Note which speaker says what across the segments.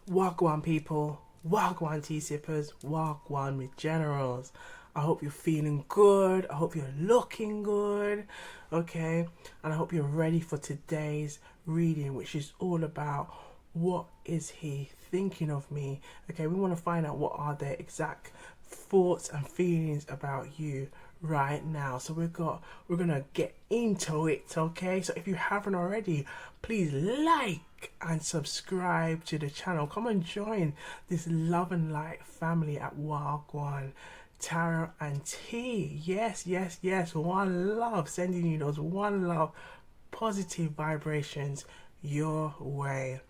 Speaker 1: Wagwan people, Wagwan tea sippers, Wagwan with generals. I hope you're feeling good. I hope you're looking good. Okay. And I hope you're ready for today's reading, which is all about what is he thinking of me. Okay. We want to find out what are their exact thoughts and feelings about you right now. So we're gonna get into it, okay? So if you haven't already, please like and subscribe to the channel. Come and join this love and light family at Wagwan Tarot and Tea. Yes, yes, yes. One love, sending you those one love positive vibrations your way.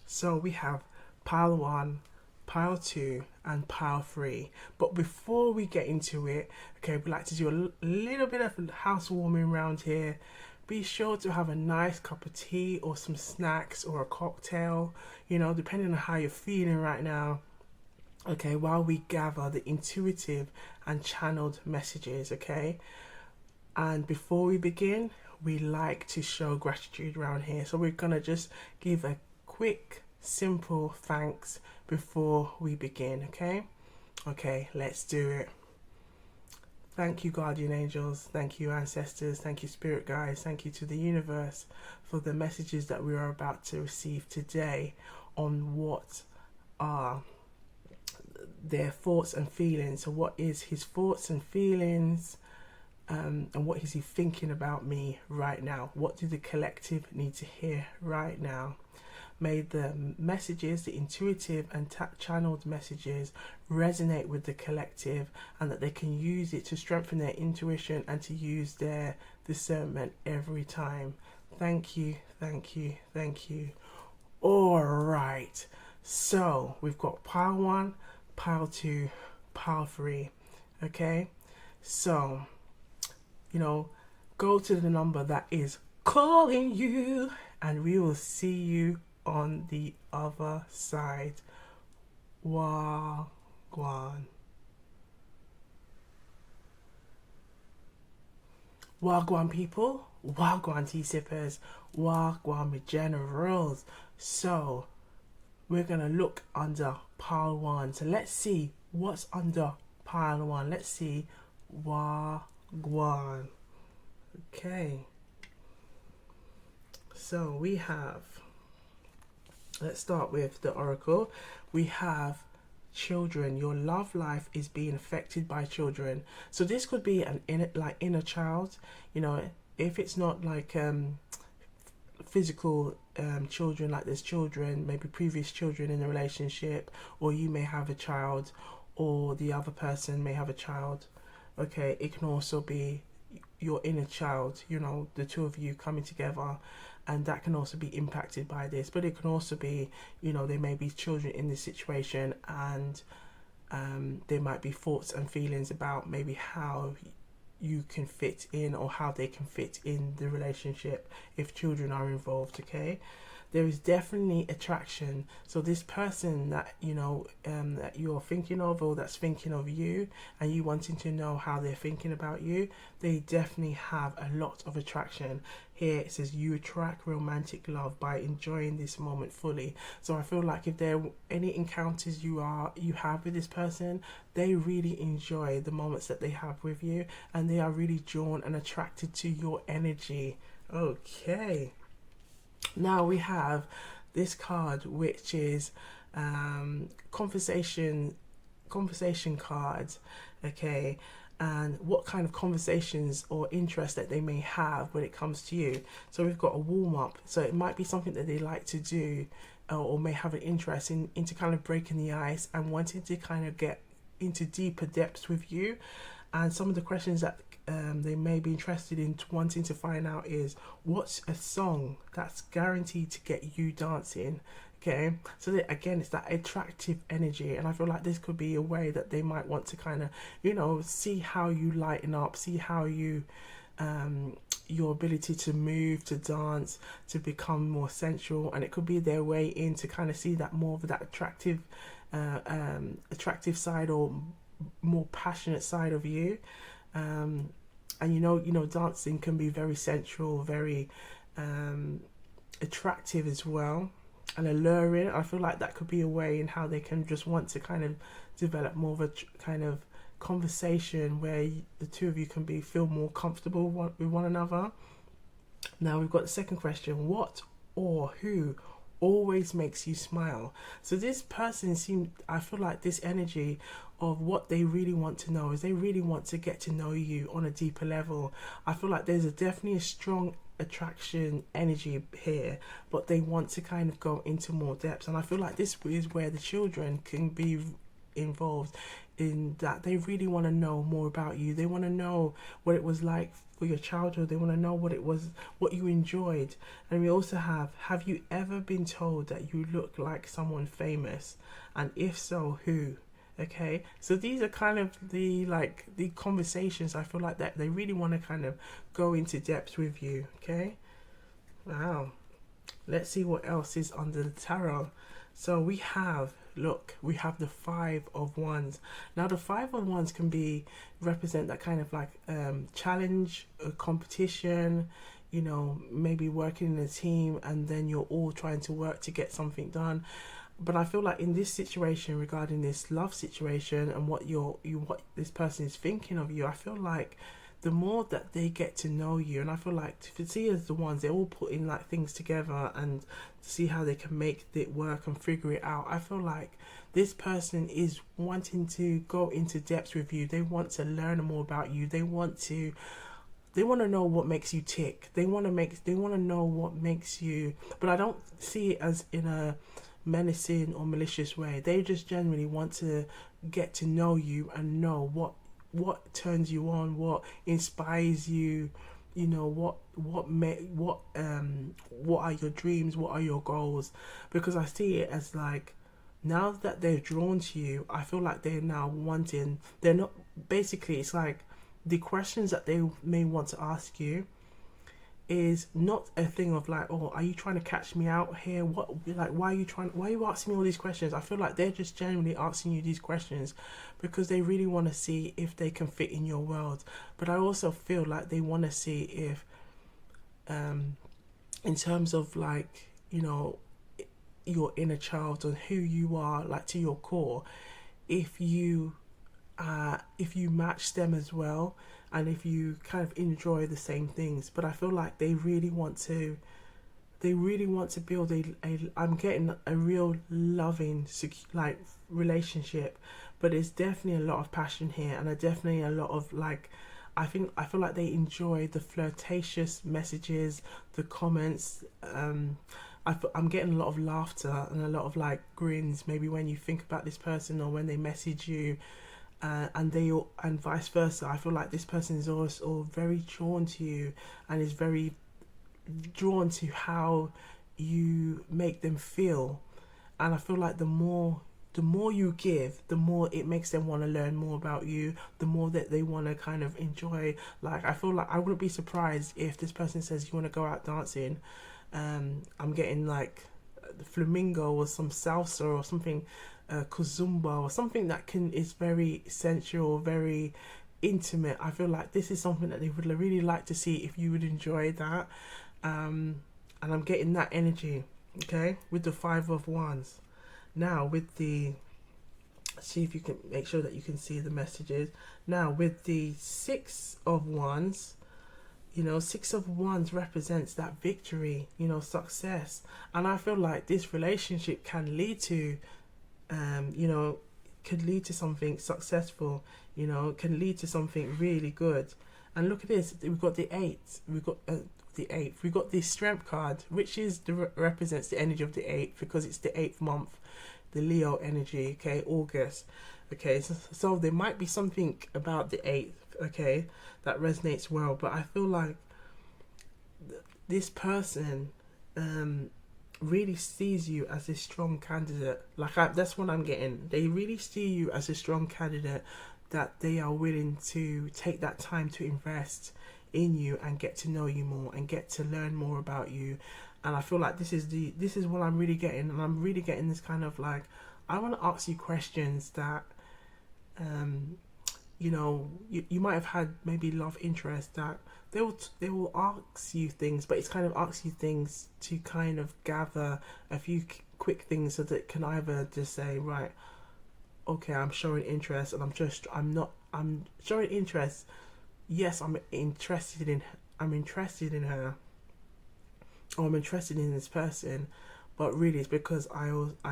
Speaker 1: So we have pile one, pile two, and pile three. But before we get into it, okay, we like to do a little bit of housewarming around here. Be sure to have a nice cup of tea or some snacks or a cocktail, depending on how you're feeling right now. Okay, while we gather the intuitive and channeled messages, okay? And before we begin, we like to show gratitude around here. So we're gonna just give a quick, simple thanks before we begin, okay? Okay, let's do it. Thank you, guardian angels. Thank you, ancestors. Thank you, spirit guides. Thank you to the universe for the messages that we are about to receive today on what are their thoughts and feelings. So what is his thoughts and feelings, and what is he thinking about me right now? What do the collective need to hear right now? May the messages, the intuitive and channeled messages, resonate with the collective, and that they can use it to strengthen their intuition and to use their discernment every time. Thank you, thank you, thank you. All right, so we've got pile one, pile two, pile three. Okay, so go to the number that is calling you, and we will see you on the other side. Wagwan. Wagwan people, Wagwan tea sippers, Wagwan generals. So we're gonna look under pile one. So let's see what's under pile one. Let's see Wagwan. Okay. So we have, let's start with the oracle. We have children. Your love life is being affected by children. So this could be an inner child. If it's not like physical children, like there's children, maybe previous children in a relationship, or you may have a child, or the other person may have a child. Okay, it can also be your inner child, the two of you coming together, and that can also be impacted by this. But it can also be, there may be children in this situation, and there might be thoughts and feelings about maybe how you can fit in, or how they can fit in the relationship if children are involved. Okay, there is definitely attraction. So this person that that you're thinking of, or that's thinking of you, and you wanting to know how they're thinking about you, they definitely have a lot of attraction. Here it says you attract romantic love by enjoying this moment fully. So I feel like if there are any encounters you have with this person, they really enjoy the moments that they have with you, and they are really drawn and attracted to your energy. Okay. Now we have this card, which is conversation card. Okay, and what kind of conversations or interest that they may have when it comes to you. So we've got a warm up. So it might be something that they like to do, or may have an interest into kind of breaking the ice and wanting to kind of get into deeper depths with you. And some of the questions that they may be interested in wanting to find out is, what's a song that's guaranteed to get you dancing? Okay, so that, again, it's that attractive energy, and I feel like this could be a way that they might want to kind of see how you lighten up, see how you your ability to move, to dance, to become more sensual, and it could be their way in to kind of see that more of that attractive side, or more passionate side of you. And dancing can be very sensual, very attractive as well. and alluring. I feel like that could be a way in how they can just want to kind of develop more of a kind of conversation where the two of you can feel more comfortable with one another. Now we've got the second question: what or who always makes you smile? So this person I feel like this energy of what they really want to know is they really want to get to know you on a deeper level. I feel like there's definitely a strong attraction energy here, but they want to kind of go into more depth, and I feel like this is where the children can be involved, in that they really want to know more about you. They want to know what it was like for your childhood. They want to know what you enjoyed. And we also have you ever been told that you look like someone famous, and if so, who? Okay, so these are kind of the conversations I feel like that they really want to kind of go into depth with you. Okay, wow, let's see what else is under the tarot. So we have the Five of Wands. Now the Five of Wands can represent that kind of challenge, a competition, maybe working in a team, and then you're all trying to work to get something done. But I feel like in this situation, regarding this love situation and what what this person is thinking of you, I feel like the more that they get to know you, and I feel like to see as the ones, they're all putting things together and to see how they can make it work and figure it out. I feel like this person is wanting to go into depth with you. They want to learn more about you. They want to know what makes you tick. They want to know what makes you, but I don't see it as in a menacing or malicious way. They just genuinely want to get to know you and know what turns you on, what inspires you, what are your dreams, what are your goals? Because I see it as now that they're drawn to you, I feel like they're now they're not, basically it's like the questions that they may want to ask you is not a thing of oh, are you trying to catch me out here? What, why are you asking me all these questions? I feel like they're just genuinely asking you these questions because they really want to see if they can fit in your world. But I also feel like they want to see if, in terms of your inner child and who you are, to your core, if you match them as well, and if you kind of enjoy the same things. But I feel like they really want to build I'm getting a real loving relationship, but there's definitely a lot of passion here, and definitely a lot of I feel like they enjoy the flirtatious messages, the comments. I'm getting a lot of laughter and a lot of grins, maybe when you think about this person or when they message you. And vice versa. I feel like this person is also very drawn to you and is very drawn to how you make them feel. And I feel like the more you give, the more it makes them want to learn more about you, the more that they want to kind of enjoy. I feel like I wouldn't be surprised if this person says, you want to go out dancing. I'm getting the flamingo or some salsa or something, kazumba or something that is very sensual, very intimate. I feel like this is something that they would really like to see if you would enjoy that. And I'm getting that energy, okay, with the Five of Wands. Now with see if you can make sure that you can see the messages. Now with the Six of Wands, Six of Wands represents that victory, success. And I feel like this relationship can lead to could lead to something successful, can lead to something really good. And look at this, we've got the eighth, we've got the strength card, which represents the energy of the eighth, because it's the 8th month, the Leo energy, okay, August. Okay, so there might be something about the 8th, okay, that resonates well. But I feel like this person really sees you as a strong candidate. That's what I'm getting. They really see you as a strong candidate, that they are willing to take that time to invest in you and get to know you more and get to learn more about you. And I feel like this is what I'm really getting. And I'm really getting this kind of I want to ask you questions that you might have had maybe love interest, that they will ask you things, but it's kind of ask you things to kind of gather a few quick things, so that can either just say, right, okay, I'm showing interest, and I'm showing interest. Yes, I'm interested in her, or I'm interested in this person, but really it's because I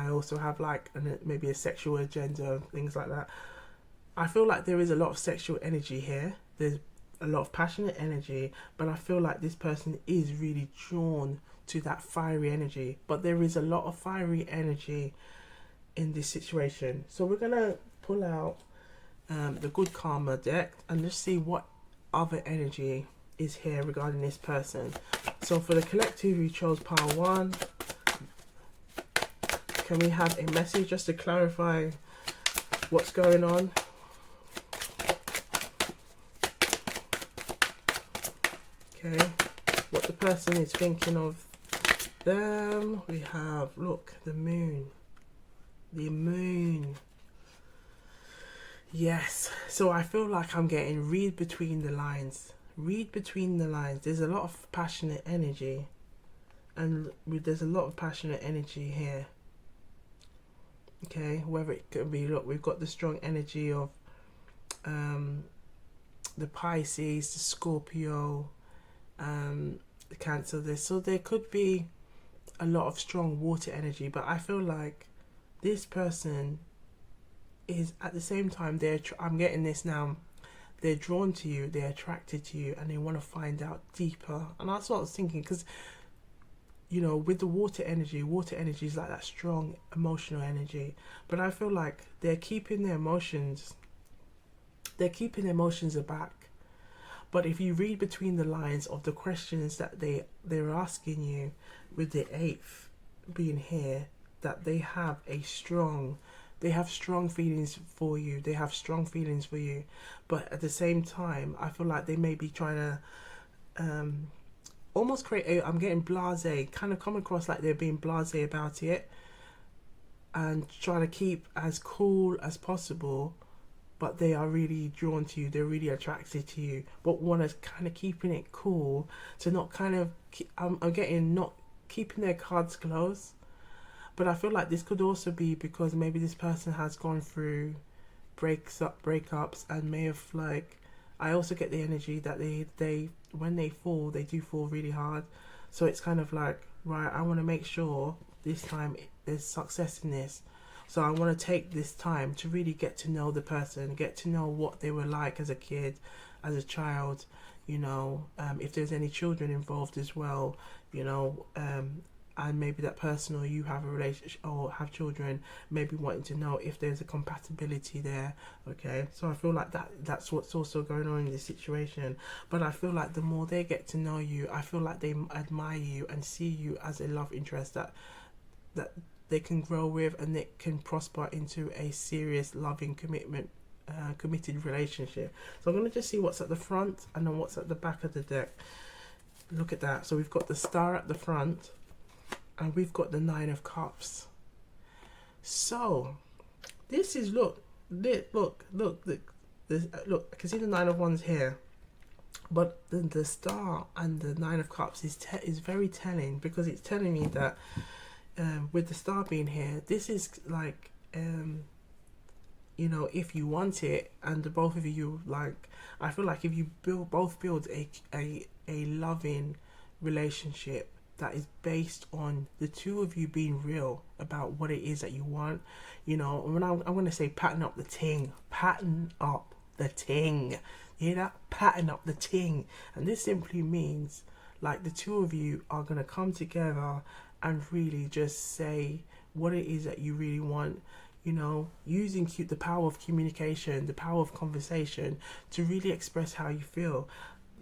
Speaker 1: also have like maybe a sexual agenda, things like that. I feel like there is a lot of sexual energy here. There's a lot of passionate energy, but I feel like this person is really drawn to that fiery energy. But there is a lot of fiery energy in this situation. So we're gonna pull out the good karma deck and just see what other energy is here regarding this person. So for the collective, you chose pile 1. Can we have a message just to clarify what's going on? Okay, what the person is thinking of them. We have, look, the moon. The moon. Yes, so I feel like I'm getting read between the lines. Read between the lines. There's a lot of passionate energy, and there's a lot of passionate energy here. Okay, whether it could be, look, we've got the strong energy of the Pisces, the Scorpio, the Cancer. So there could be a lot of strong water energy, but I feel like this person is at the same time, I'm getting this now, they're drawn to you, they're attracted to you, and they want to find out deeper. And that's what I was thinking, because you know, with the water energy is like that strong emotional energy, but I feel like they're keeping their emotions aback. But if you read between the lines of the questions that they're asking you, with the 8th being here, that they have strong feelings for you. They have strong feelings for you, but at the same time, I feel like they may be trying to almost create I'm getting blasé, kind of come across like they're being blasé about it, and trying to keep as cool as possible. But they are really drawn to you. They're really attracted to you, but want to kind of keeping it cool, to not kind of I'm getting not keeping their cards close. But I feel like this could also be because maybe this person has gone through breakups, and may have, like, I also get the energy that they when they fall, they do fall really hard. So it's kind of like, right, I want to make sure this time there's success in this. So I want to take this time to really get to know the person, get to know what they were like as a kid, as a child, you know, if there's any children involved as well, you know, and maybe that person or you have a relationship or have children, maybe wanting to know if there's a compatibility there. Okay, so I feel like that's what's also going on in this situation. But I feel like the more they get to know you, I feel like they admire you and see you as a love interest that they can grow with, and they can prosper into a serious, loving, committed relationship. So I'm going to just see what's at the front and then what's at the back of the deck. Look at that. So we've got the Star at the front, and we've got the 9 of Cups. So this is, look, I can see the 9 of Wands here, but the Star and the 9 of Cups is very telling, because it's telling me that with the Star being here, this is like, you know, if you want it, and the both of you, like, I feel like if you both build a loving relationship that is based on the two of you being real about what it is that you want, you know, when I'm going to say pattern up the ting. You hear that? Pattern up the ting. And this simply means, like, the two of you are going to come together and really just say what it is that you really want, you know, using the power of communication, the power of conversation, to really express how you feel.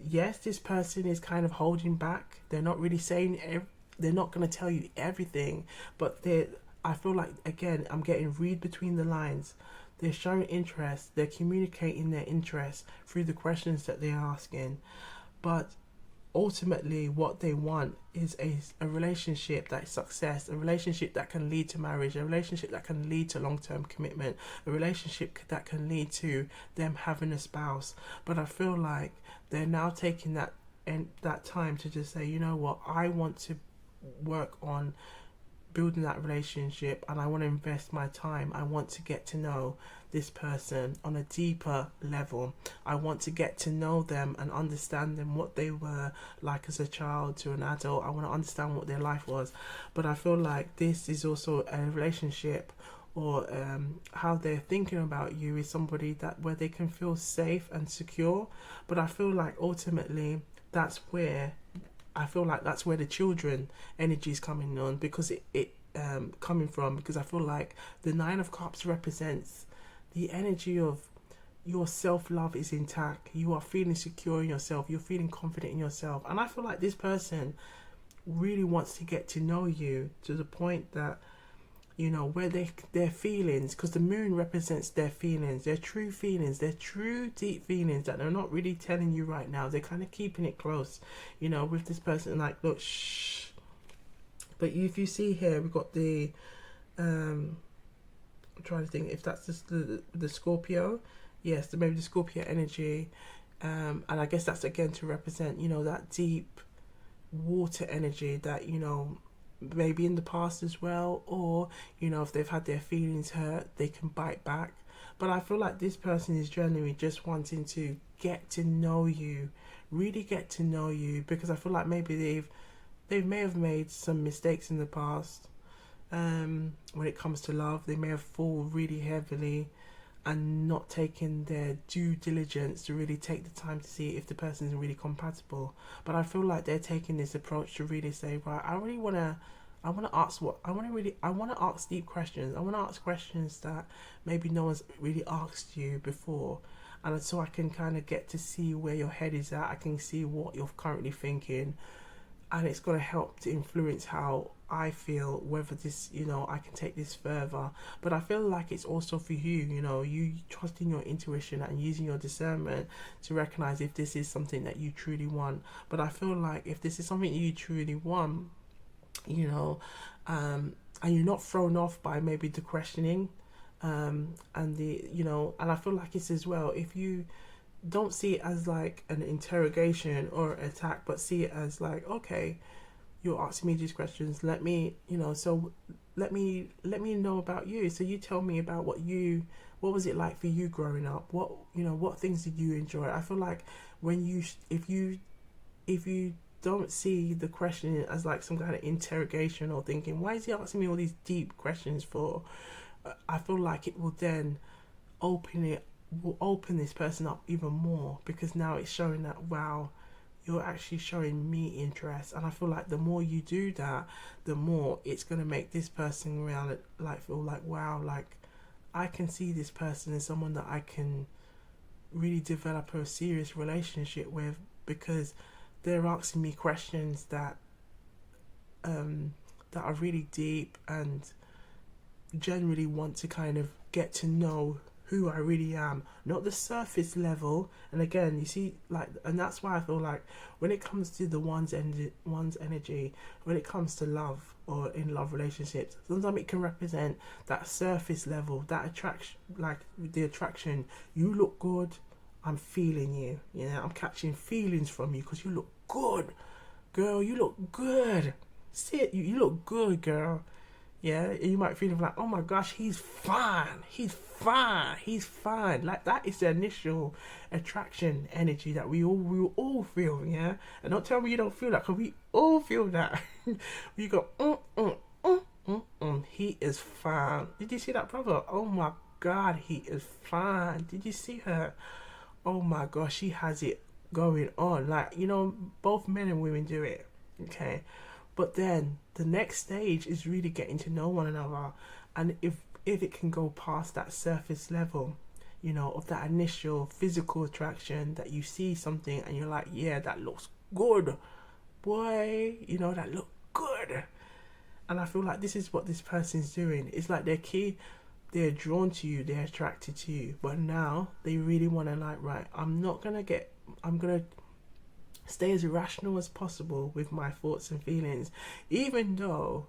Speaker 1: Yes, this person is kind of holding back. They're not really saying, they're not going to tell you everything, but I feel like, again, I'm getting read between the lines. They're showing interest. They're communicating their interest through the questions that they're asking. But ultimately, what they want is a relationship that is success, a relationship that can lead to marriage, a relationship that can lead to long-term commitment, a relationship that can lead to them having a spouse. But I feel like they're now taking that time to just say, you know what, I want to work on building that relationship and I want to invest my time. I want to get to know this person on a deeper level. I want to get to know them and understand them, what they were like as a child to an adult. I want to understand what their life was. But I feel like this is also a relationship, or how they're thinking about you is somebody that where they can feel safe and secure. But I feel like ultimately that's where the children energy is coming on, because it coming from, because I feel like the Nine of Cups represents the energy of your self-love is intact. You are feeling secure in yourself. You're feeling confident in yourself. And I feel like this person really wants to get to know you to the point that, you know, where their feelings, because the moon represents their feelings, their true feelings, their true deep feelings that they're not really telling you right now. They're kind of keeping it close, you know, with this person, like, look, shh. But if you see here, we've got the, I'm trying to think if that's just the Scorpio. Yes, maybe the Scorpio energy. And I guess that's again to represent, you know, that deep water energy that, you know, maybe in the past as well, or, you know, if they've had their feelings hurt, they can bite back. But I feel like this person is genuinely just wanting to get to know you, really get to know you, because I feel like maybe they may have made some mistakes in the past. When it comes to love, they may have fallen really heavily and not taken their due diligence to really take the time to see if the person is really compatible. But I feel like they're taking this approach to really say, right, I want to ask deep questions. I want to ask questions that maybe no one's really asked you before. And so I can kind of get to see where your head is at. I can see what you're currently thinking. And it's going to help to influence how I feel, whether this, you know, I can take this further. But I feel like it's also for you, you know, you trusting your intuition and using your discernment to recognize if this is something that you truly want. But I feel like if this is something you truly want, you know, and you're not thrown off by maybe the questioning, and the, you know, and I feel like it's as well, if you don't see it as like an interrogation or attack, but see it as like, okay, you're asking me these questions, let me, you know, so let me know about you. So you tell me about what was it like for you growing up, what, you know, what things did you enjoy. I feel like when you if you don't see the question as like some kind of interrogation or thinking, why is he asking me all these deep questions for, I feel like it will then will open this person up even more, because now it's showing that, wow, you're actually showing me interest. And I feel like the more you do that, the more it's going to make this person feel like, wow, like I can see this person as someone that I can really develop a serious relationship with, because they're asking me questions that are really deep and generally want to kind of get to know who I really am, not the surface level. And again, you see, like, and that's why I feel like when it comes to the one's energy, when it comes to love or in love relationships, sometimes it can represent that surface level, that attraction, like the attraction. You look good, I'm feeling you. You know, I'm catching feelings from you because you look good, girl. You look good. See it, you look good, girl. Yeah, you might feel like, oh my gosh, he's fine. Like that is the initial attraction energy that we all feel, yeah. And don't tell me you don't feel that, because we all feel that. We go, he is fine. Did you see that, brother? Oh my God, he is fine. Did you see her? Oh my gosh, she has it going on. Like, you know, both men and women do it. Okay. But then the next stage is really getting to know one another. And if it can go past that surface level, you know, of that initial physical attraction, that you see something and you're like, yeah, that looks good, boy, you know, that look good. And I feel like this is what this person's doing. It's like they're drawn to you, they're attracted to you. But now they really want to, like, right, I'm going to stay as irrational as possible with my thoughts and feelings, even though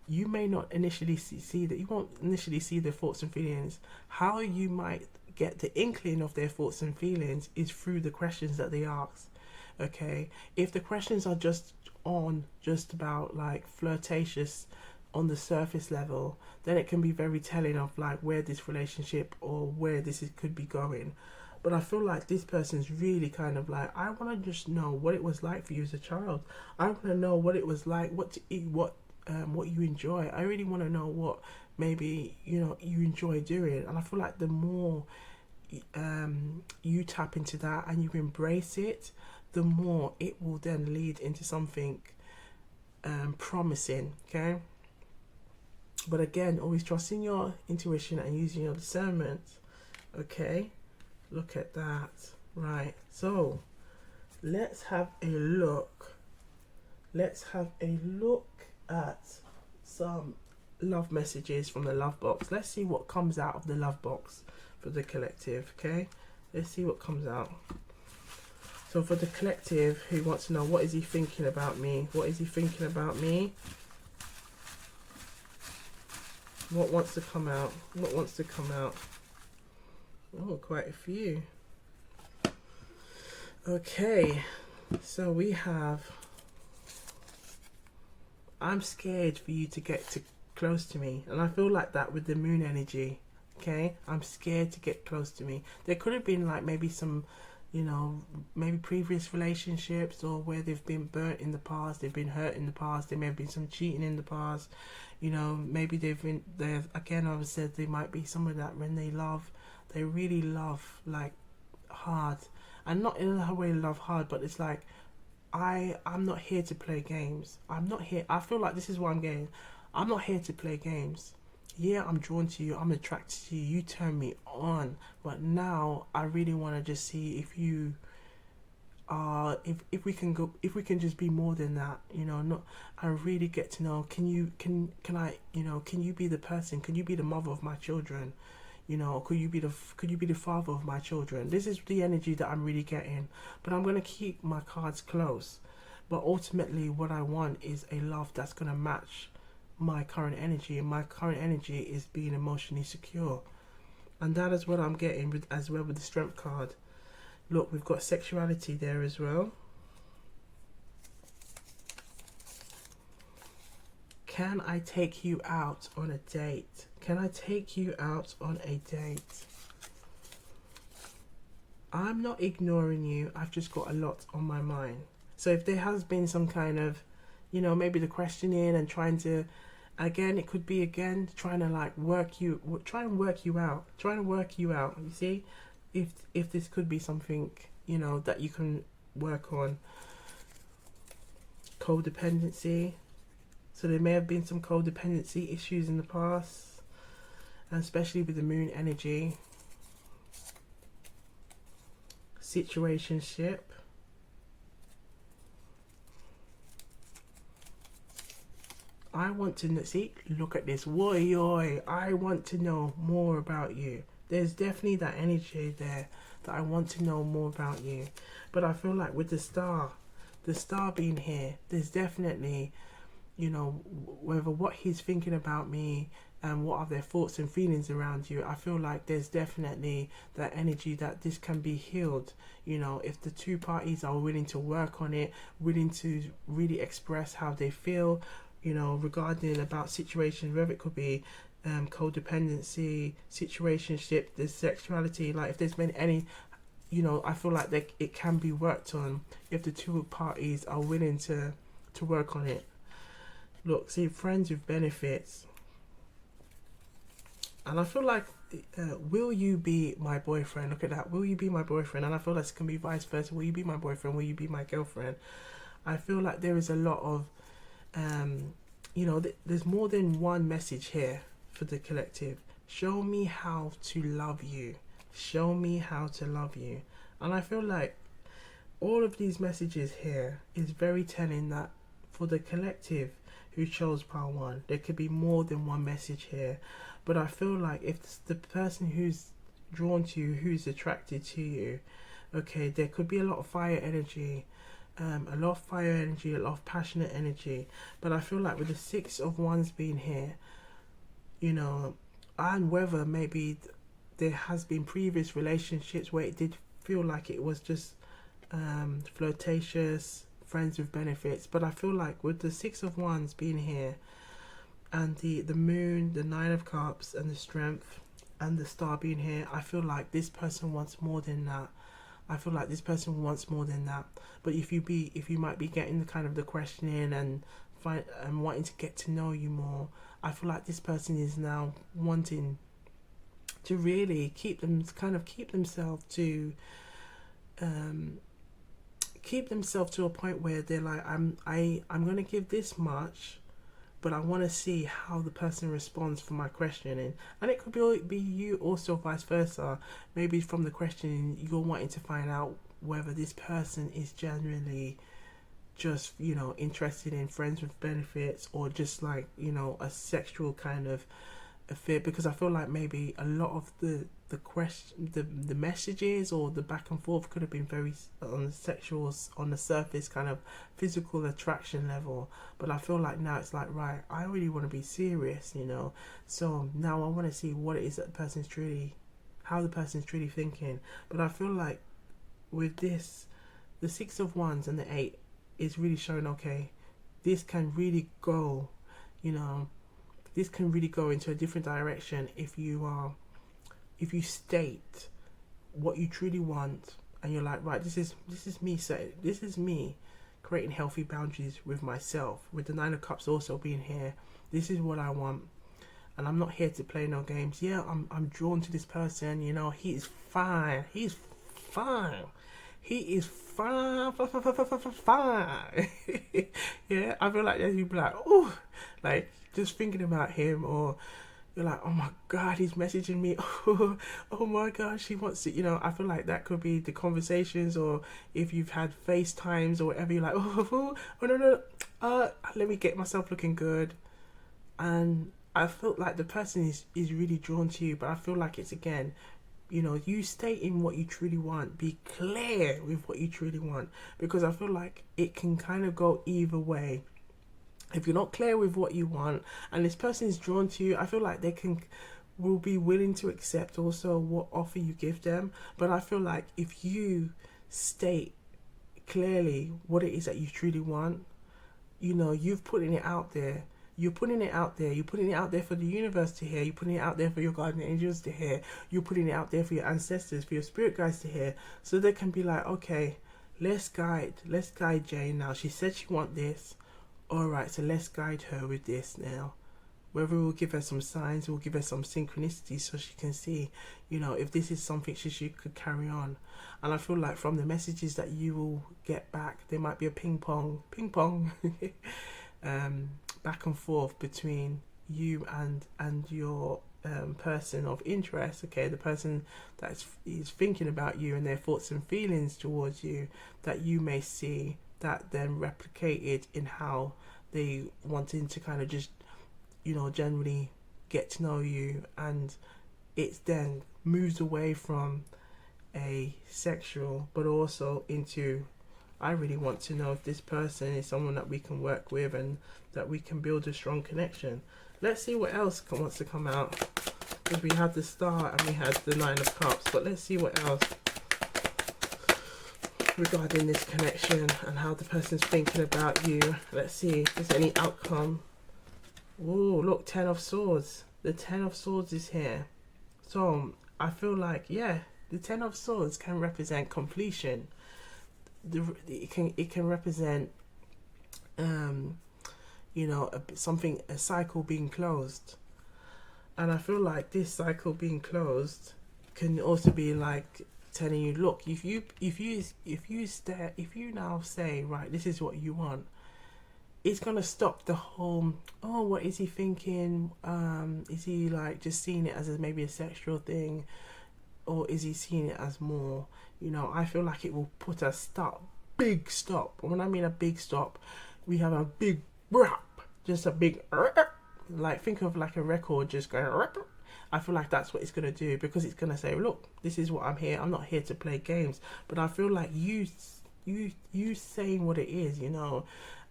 Speaker 1: you may not initially see that, you won't initially see their thoughts and feelings. How you might get the inkling of their thoughts and feelings is through the questions that they ask. Okay, if the questions are just about like flirtatious on the surface level, then it can be very telling of like where this relationship or where could be going. But I feel like this person's really kind of like, I want to just know what it was like for you as a child. I want to know what it was like, what to eat, what you enjoy. I really want to know what maybe you enjoy doing. And I feel like the more you tap into that and you embrace it, the more it will then lead into something promising. Okay. But again, always trusting your intuition and using your discernment. Okay. Look at that. Right. So let's have a look. Let's have a look at some love messages from the love box. Let's see what comes out of the love box for the collective. Okay. Let's see what comes out. So for the collective who wants to know, what is he thinking about me? What is he thinking about me? What wants to come out? What wants to come out? Oh, quite a few. Okay, so we have, I'm scared for you to get too close to me. And I feel like that with the moon energy. Okay, I'm scared to get close to me. There could have been like maybe some, maybe previous relationships, or where they've been burnt in the past, they've been hurt in the past, there may have been some cheating in the past, maybe they've been there again. I've said there might be some of that when they really love like hard, and not in a way love hard, but it's like I'm not here to play games. I'm not here. I feel like this is what I'm getting. I'm not here to play games. Yeah, I'm drawn to you, I'm attracted to you, you turn me on, but now I really want to just see if you are, if we can just be more than that, not, I really get to know, can you be the person, can you be the mother of my children, could you be the father of my children? This is the energy that I'm really getting, but I'm going to keep my cards close. But ultimately what I want is a love that's going to match my current energy, and my current energy is being emotionally secure, and that is what I'm getting with, as well, with the strength card. Look, we've got sexuality there as well. Can I take you out on a date? Can I take you out on a date? I'm not ignoring you, I've just got a lot on my mind. So if there has been some kind of, maybe the questioning and trying to, again, it could be trying to like work you out. You see, if this could be something, that you can work on. Codependency. So there may have been some codependency issues in the past, and especially with the moon energy. Situationship. I want to know, see, look at this, woy, I want to know more about you. There's definitely that energy there that I want to know more about you. But I feel like with the star being here, there's definitely, whether what he's thinking about me and what are their thoughts and feelings around you, I feel like there's definitely that energy that this can be healed. If the two parties are willing to work on it, willing to really express how they feel, regarding about situations, whether it could be codependency, situationship, the sexuality, like if there's been any, I feel like it can be worked on if the two parties are willing to work on it. Look, see, friends with benefits. And I feel like, will you be my boyfriend? Look at that. Will you be my boyfriend? And I feel like it can be vice versa. Will you be my boyfriend? Will you be my girlfriend? I feel like there is a lot of, there's more than one message here for the collective. Show me how to love you. Show me how to love you. And I feel like all of these messages here is very telling that for the collective who chose pile 1, there could be more than one message here. But I feel like if it's the person who's drawn to you, who's attracted to you, okay, there could be a lot of fire energy. A lot of passionate energy. But I feel like with the 6 of Wands being here, and whether maybe there has been previous relationships where it did feel like it was just flirtatious, friends with benefits. But I feel like with the 6 of Wands being here, and the moon, the Nine of Cups, and the Strength, and the Star being here, I feel like this person wants more than that. I feel like this person wants more than that. But if you might be getting the kind of the questioning and wanting to get to know you more, I feel like this person is now wanting to really keep themselves to a point where they're like, I'm gonna give this much, but I want to see how the person responds for my questioning. And it could be you also, vice versa. Maybe from the questioning, you're wanting to find out whether this person is genuinely just, interested in friends with benefits, or just like, a sexual kind of affair. Because I feel like maybe a lot of the messages or the back and forth could have been very on the sexual, on the surface kind of physical attraction level, but I feel like now it's like, right, I really want to be serious, so now I want to see what it is that how the person's truly thinking. But I feel like with this, the Six of Wands and the Eight is really showing, okay, this can really go, this can really go into a different direction if you state what you truly want, and you're like, right, this is me creating healthy boundaries with myself, with the Nine of Cups also being here. This is what I want, and I'm not here to play no games. Yeah, I'm drawn to this person, he is fine. He is fine. Yeah, I feel like you'd be like, oh, like just thinking about him, or you're like, oh my God, he's messaging me. Oh my gosh, he wants to, I feel like that could be the conversations, or if you've had FaceTimes or whatever, you're like, oh no, let me get myself looking good. And I felt like the person is really drawn to you, but I feel like it's, again, you stating what you truly want. Be clear with what you truly want, because I feel like it can kind of go either way. If you're not clear with what you want and this person is drawn to you, I feel like will be willing to accept also what offer you give them. But I feel like if you state clearly what it is that you truly want, you've putting it out there. You're putting it out there. You're putting it out there for the universe to hear. You're putting it out there for your guardian angels to hear. You're putting it out there for your ancestors, for your spirit guides to hear. So they can be like, okay, let's guide Jane now. She said she want this. Alright, so let's guide her with this now. Whether we'll give her some signs, we'll give her some synchronicity so she can see, if this is something she could carry on. And I feel like from the messages that you will get back, there might be a ping pong back and forth between you and your person of interest. Okay, the person that is thinking about you and their thoughts and feelings towards you, that you may see that then replicated in how they wanting to kind of just, generally get to know you. And it then moves away from a sexual, but also into, I really want to know if this person is someone that we can work with and that we can build a strong connection. Let's see what else wants to come out, because we had the Star and we had the Nine of Cups, but let's see what else regarding this connection and how the person's thinking about you. Let's see if there's any outcome. Oh, look, Ten of Swords. The Ten of Swords is here. So I feel like, yeah, the Ten of Swords can represent completion. It can represent a cycle being closed. And I feel like this cycle being closed can also be like telling you, look, if you now say, right, this is what you want, it's gonna stop the whole, oh, what is he thinking? Is he like just seeing it as maybe a sexual thing, or is he seeing it as more? I feel like it will put a big stop. And when I mean a big stop, we have a big rap, just a big, like, think of like a record just going. I feel like that's what it's going to do, because it's going to say, look, this is what I'm here. I'm not here to play games. But I feel like you saying what it is,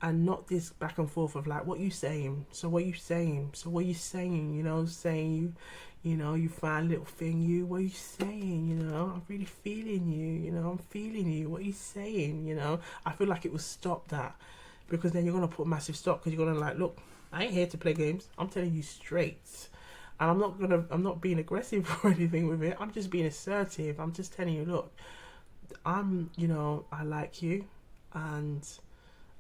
Speaker 1: and not this back and forth of like, what you saying? So what you saying? So what you saying? Saying you find a little thing, what are you saying? I'm really feeling you, I'm feeling you. What are you saying? I feel like it will stop that, because then you're going to put a massive stop, because you're going to like, look, I ain't here to play games. I'm telling you straight. And I'm not being aggressive or anything with it. I'm just being assertive. I'm just telling you, look, I like you, and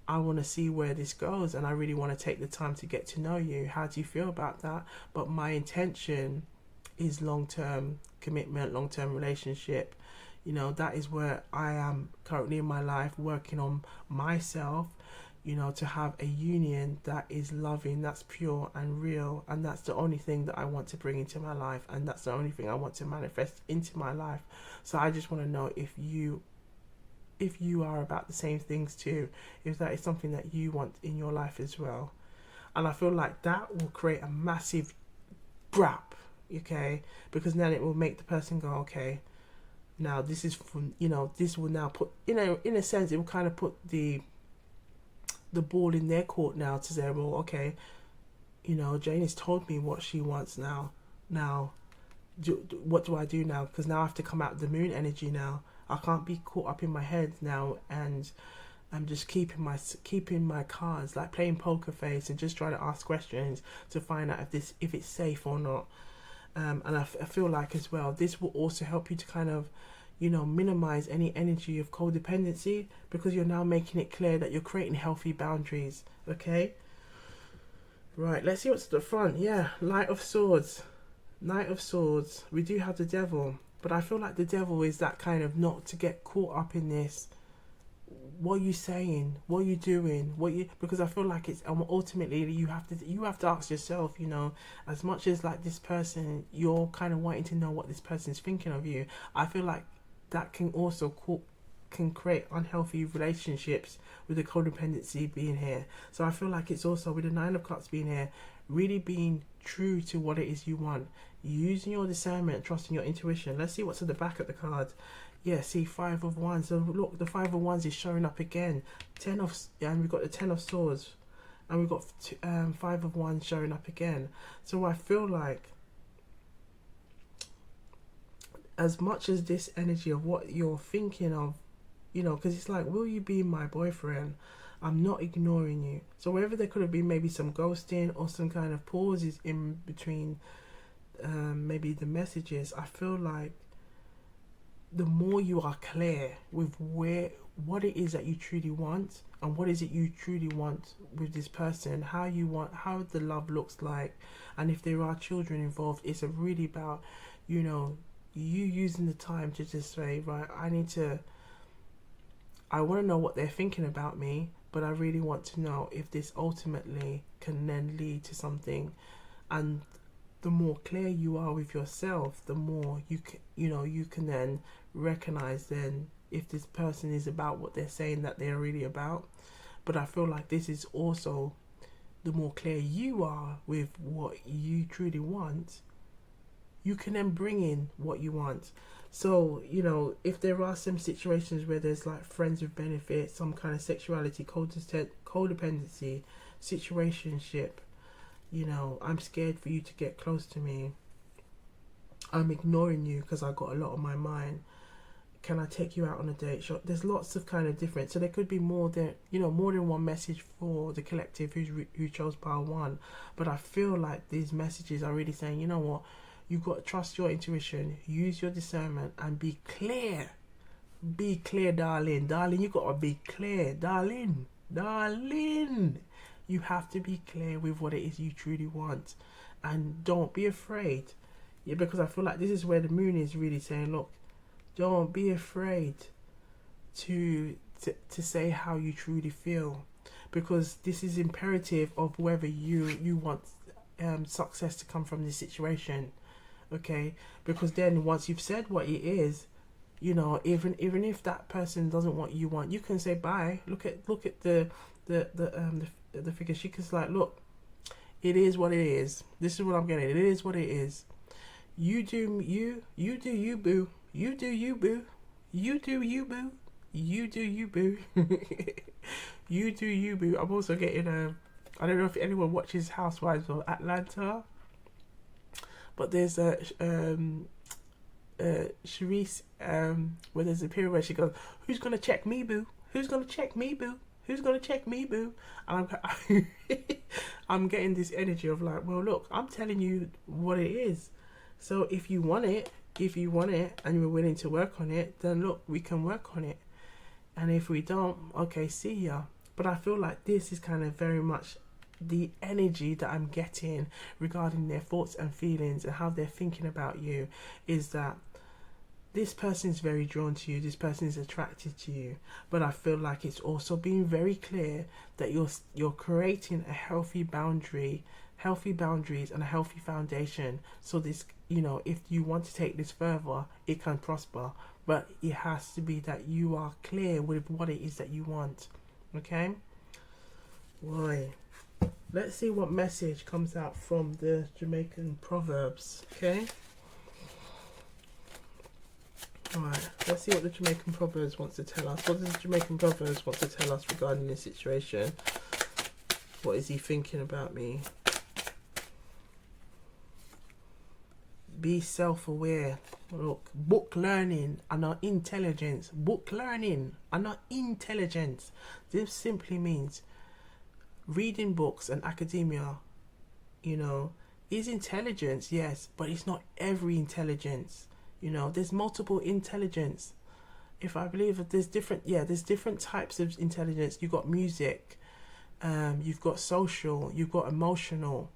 Speaker 1: I want to see where this goes, and I really want to take the time to get to know you. How do you feel about that? But my intention is long-term commitment, long-term relationship. That is where I am currently in my life, working on myself, to have a union that is loving, that's pure and real, and that's the only thing that I want to bring into my life, and that's the only thing I want to manifest into my life. So I just want to know if you are about the same things too, if that is something that you want in your life as well. And I feel like that will create a massive gap, okay? Because then it will make the person go, okay, now this is from, this will now put, in a sense, it will kind of put the ball in their court now to say, well, okay, Jane has told me what she wants now. What do I do now? Because now I have to come out of the moon energy now. I can't be caught up in my head now, and I'm just keeping my cards, like playing poker face, and just trying to ask questions to find out if it's safe or not. And I feel like as well, this will also help you to kind of, minimize any energy of codependency, because you're now making it clear that you're creating healthy boundaries. Okay. Right. Let's see what's at the front. Yeah, Knight of Swords. We do have the Devil. But I feel like the Devil is that kind of not to get caught up in this. What are you saying? What are you doing? Because I feel like it's ultimately you have to ask yourself. As much as like this person, you're kind of wanting to know what this person's thinking of you. I feel like that can also can create unhealthy relationships with the codependency being here. So I feel like it's also with the Nine of Cups being here, really being true to what it is you want, using your discernment, trusting your intuition. Let's see what's at the back of the card. Yeah, see, Five of Wands. So look, the Five of Wands is showing up again. And we've got the Ten of Swords, and we've got Five of Wands showing up again. So I feel like, as much as this energy of what you're thinking of, because it's like, will you be my boyfriend? I'm not ignoring you. So wherever there could have been maybe some ghosting or some kind of pauses in between maybe the messages, I feel like the more you are clear with what it is that you truly want, and what is it you truly want with this person, how the love looks like, and if there are children involved, it's really about, you using the time to just say, right, I want to know what they're thinking about me, but I really want to know if this ultimately can then lead to something. And the more clear you are with yourself, the more you can then recognize then if this person is about what they're saying that they're really about. But I feel like this is also, the more clear you are with what you truly want, you can then bring in what you want. So, if there are some situations where there's like friends with benefits, some kind of sexuality, codependency, situationship, I'm scared for you to get close to me. I'm ignoring you because I got a lot on my mind. Can I take you out on a date? Sure. There's lots of kind of different. So there could be more than one message for the collective who chose pile one. But I feel like these messages are really saying, you know what? You've got to trust your intuition, use your discernment, and be clear. Be clear, darling. Darling, you got to be clear. Darling. You have to be clear with what it is you truly want. And don't be afraid. Yeah, because I feel like this is where the moon is really saying, look, don't be afraid to say how you truly feel. Because this is imperative of whether you want success to come from this situation. Okay, because then once you've said what it is, even if that person doesn't want you can say bye. Look at the figure. She can like, look, it is what it is. This is what I'm getting. It is what it is. You do you boo. You do you boo. You do you boo. You do you boo. You do you boo. I'm also getting I don't know if anyone watches Housewives of Atlanta. But there's a Charisse, where there's a period where she goes, who's going to check me, boo? Who's going to check me, boo? Who's gonna check me, boo? And I'm I'm getting this energy of like, well, look, I'm telling you what it is. So if you want it, and you're willing to work on it, then look, we can work on it. And if we don't, okay, see ya. But I feel like this is kind of very much the energy that I'm getting regarding their thoughts and feelings and how they're thinking about you, is that this person is very drawn to you, this person is attracted to you. But I feel like it's also being very clear that you're creating a healthy boundaries and a healthy foundation. So this, if you want to take this further, it can prosper. But it has to be that you are clear with what it is that you want. Okay? Why? Let's see what message comes out from the Jamaican proverbs. Okay? Alright, let's see what the Jamaican proverbs wants to tell us. What does the Jamaican proverbs want to tell us regarding this situation? What is he thinking about me? Be self-aware. Look, book learning and not intelligence. Book learning and not intelligence. This simply means reading books and academia, is intelligence, yes, but it's not every intelligence. There's multiple intelligence. If I believe that there's different types of intelligence. You've got music, you've got social, you've got emotional.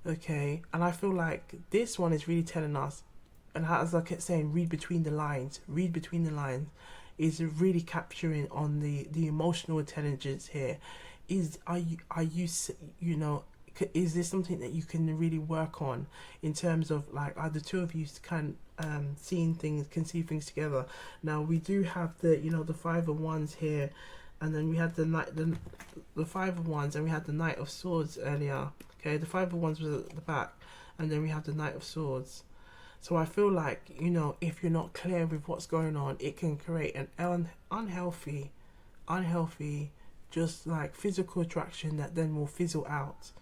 Speaker 1: Okay, and I feel like this one is really telling us, and as I kept saying, read between the lines, is really capturing on the emotional intelligence here. Is this something that you can really work on in terms of like, are the two of you can see things together? Now we do have the the Five of Wands here, and then we had the Five of Wands, and we had the Knight of Swords earlier. Okay, the Five of Wands was at the back, and then we have the Knight of Swords. So I feel like, if you're not clear with what's going on, it can create an unhealthy, just like physical attraction that then will fizzle out.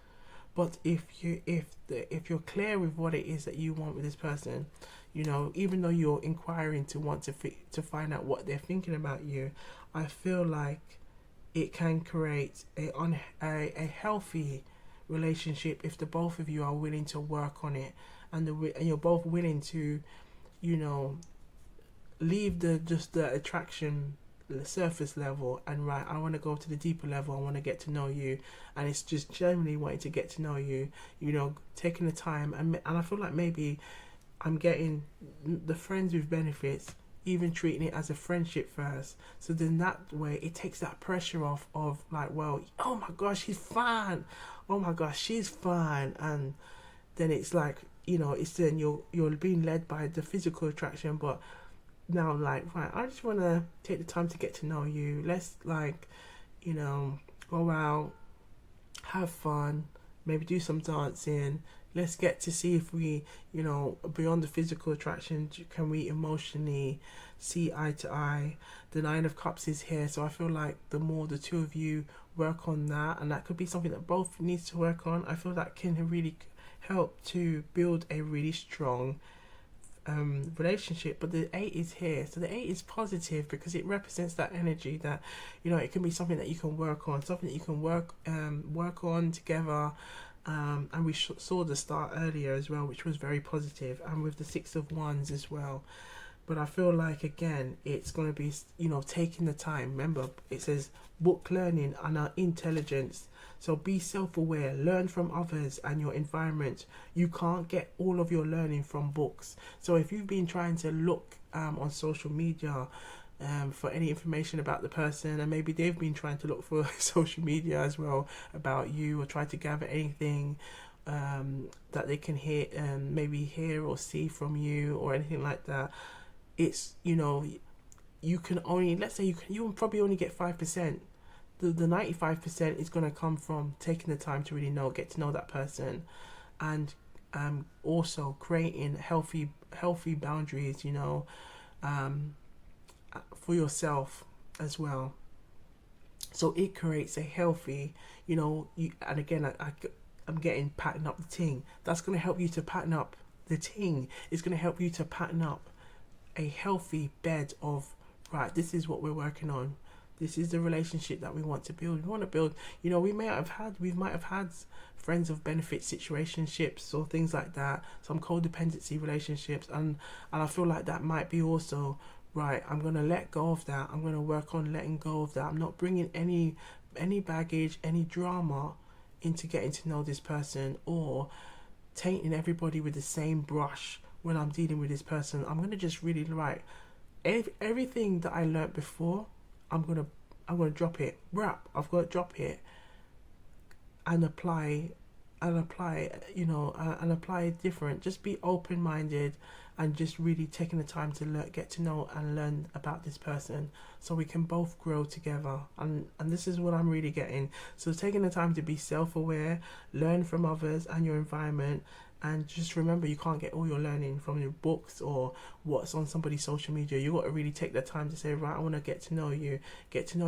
Speaker 1: But if you're clear with what it is that you want with this person, even though you're inquiring to find out what they're thinking about you, I feel like it can create a healthy relationship if the both of you are willing to work on it, and you're both willing to leave the attraction, the surface level, and right, I want to go to the deeper level. I want to get to know you, and it's just generally wanting to get to know you, taking the time, and I feel like maybe I'm getting the friends with benefits, even treating it as a friendship first. So then that way it takes that pressure off of like, well, oh my gosh, he's fine, oh my gosh, she's fine, and then it's like, it's then you're being led by the physical attraction. But now, like, right, I just want to take the time to get to know you. Let's like, go out, have fun, maybe do some dancing. Let's get to see if we, beyond the physical attraction, can we emotionally see eye to eye. The Nine of Cups is here, so I feel like the more the two of you work on that, and that could be something that both needs to work on, I feel that can really help to build a really strong relationship. But the 8 is here, so the 8 is positive because it represents that energy that it can be something that you can work on, something that you can work on together. And we saw the start earlier as well, which was very positive, and with the 6 of Wands as well. But I feel like, again, it's going to be taking the time. Remember, it says book learning and our intelligence. So be self-aware, learn from others and your environment. You can't get all of your learning from books. So if you've been trying to look on social media for any information about the person, and maybe they've been trying to look for social media as well about you, or try to gather anything that they can maybe hear or see from you or anything like that, it's you can only, let's say you can probably only get 5%. The 95% is going to come from taking the time to really get to know that person, and also creating healthy boundaries, for yourself as well. So it creates a healthy, and again, I'm getting pattern up the ting. That's going to help you to pattern up the ting. It's going to help you to pattern up a healthy bed of, right, this is what we're working on. This is the relationship that we want to build. We want to build, we might have had friends of benefit situationships or things like that, some codependency relationships, and I feel like that might be also right. I'm going to let go of that. I'm going to work on letting go of that. I'm not bringing any baggage, any drama into getting to know this person, or tainting everybody with the same brush when I'm dealing with this person. I'm going to just really everything that I learnt before, I'm going to drop it. I've got to drop it and apply it different. Just be open-minded and just really taking the time to get to know and learn about this person, so we can both grow together. And this is what I'm really getting. So taking the time to be self-aware, learn from others and your environment, and just remember, you can't get all your learning from your books or what's on somebody's social media. You got to really take the time to say, right, I want to get to know you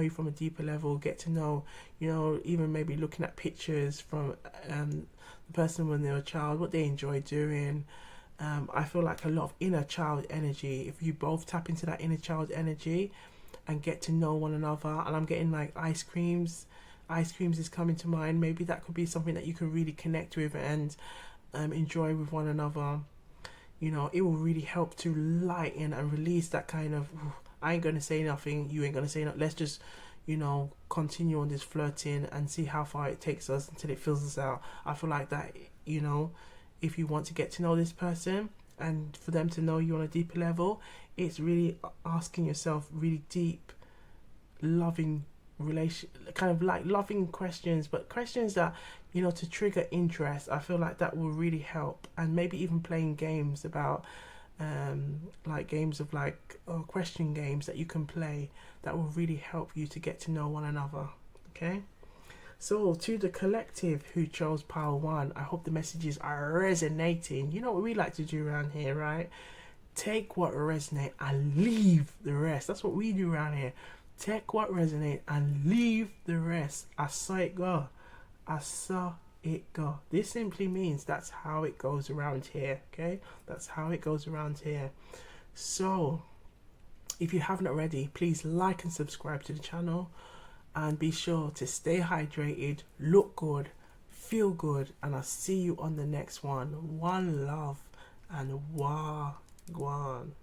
Speaker 1: from a deeper level, get to know, even maybe looking at pictures from the person when they were a child, what they enjoy doing. I feel like a lot of inner child energy, if you both tap into that inner child energy and get to know one another. And I'm getting like ice creams is coming to mind. Maybe that could be something that you can really connect with and enjoy with one another. It will really help to lighten and release that kind of, I ain't gonna say nothing, you ain't gonna say nothing, let's just continue on this flirting and see how far it takes us until it fills us out. I feel like that, if you want to get to know this person and for them to know you on a deeper level, it's really asking yourself really deep, loving kind of like loving questions, but questions that to trigger interest. I feel like that will really help. And maybe even playing games about question games that you can play that will really help you to get to know one another. Okay, so to the collective who chose pile 1, I hope the messages are resonating. You know what we like to do around here, right? Take what resonate and leave the rest. That's what we do around here. Take what resonate and leave the rest. I saw it go. I saw it go. This simply means that's how it goes around here. Okay, that's how it goes around here. So if you haven't already, please like and subscribe to the channel, and be sure to stay hydrated, look good, feel good, and I'll see you on the next one. One love and wagwan.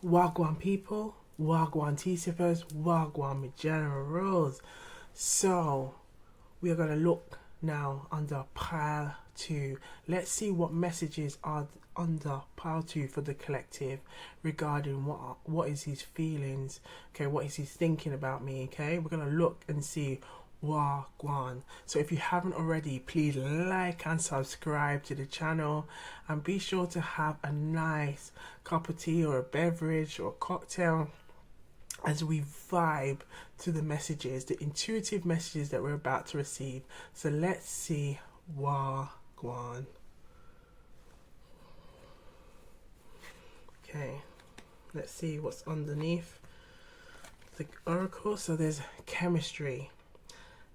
Speaker 1: Wagwan people, wagwan tea sippers, wagwan generals. So we are going to look now under pile 2. Let's see what messages are under pile 2 for the collective regarding what is his feelings. Okay, what is he thinking about me? Okay, we're going to look and see wagwan. So if you haven't already, please like and subscribe to the channel, and be sure to have a nice cup of tea or a beverage or a cocktail as we vibe to the messages, the intuitive messages that we're about to receive. So let's see wagwan. Okay, let's see what's underneath the oracle. So there's chemistry.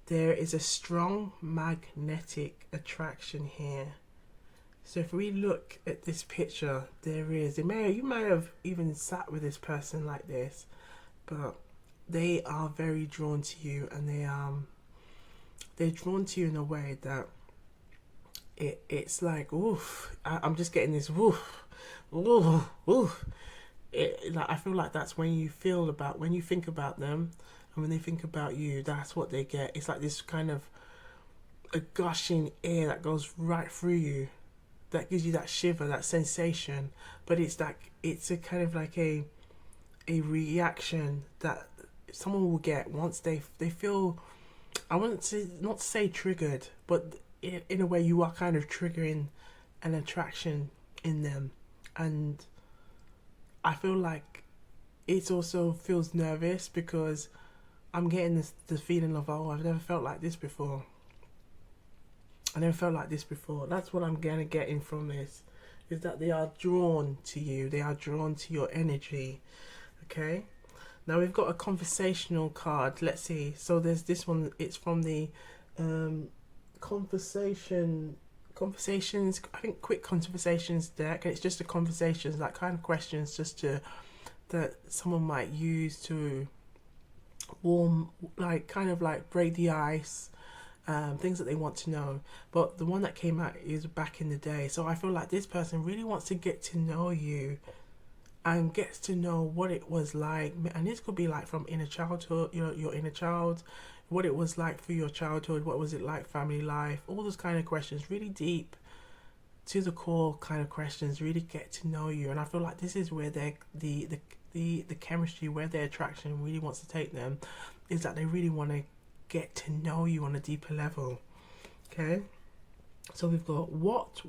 Speaker 1: There is a strong magnetic attraction here. So if we look at this picture, you may have even sat with this person like this, but they are very drawn to you, and they're drawn to you in a way that it's like, oof, I'm just getting this woof, oof, oof. I feel like that's when you think about them, and when they think about you, that's what they get. It's like this kind of a gushing air that goes right through you, that gives you that shiver, that sensation. But it's a kind of like a reaction that someone will get once they feel, I want to not say triggered, but in a way you are kind of triggering an attraction in them. And I feel like it also feels nervous, because I'm getting the feeling of, I've never felt like this before. That's what I'm gonna getting from this, is that they are drawn to you. They are drawn to your energy. Okay. Now we've got a conversational card. Let's see. So there's this one. It's from the conversations. I think quick conversations deck. And it's just a conversations, like kind of questions, just to that someone might use to warm, like kind of like break the ice, things that they want to know. But the one that came out is back in the day. So I feel like this person really wants to get to know you and gets to know what it was like. And this could be like from inner childhood, you know, your inner child, what it was like for your childhood, what was it like, family life, all those kind of questions, really deep to the core kind of questions, really get to know you. And I feel like this is where the chemistry, where their attraction really wants to take them, is that they really want to get to know you on a deeper level. Okay, so we've got what,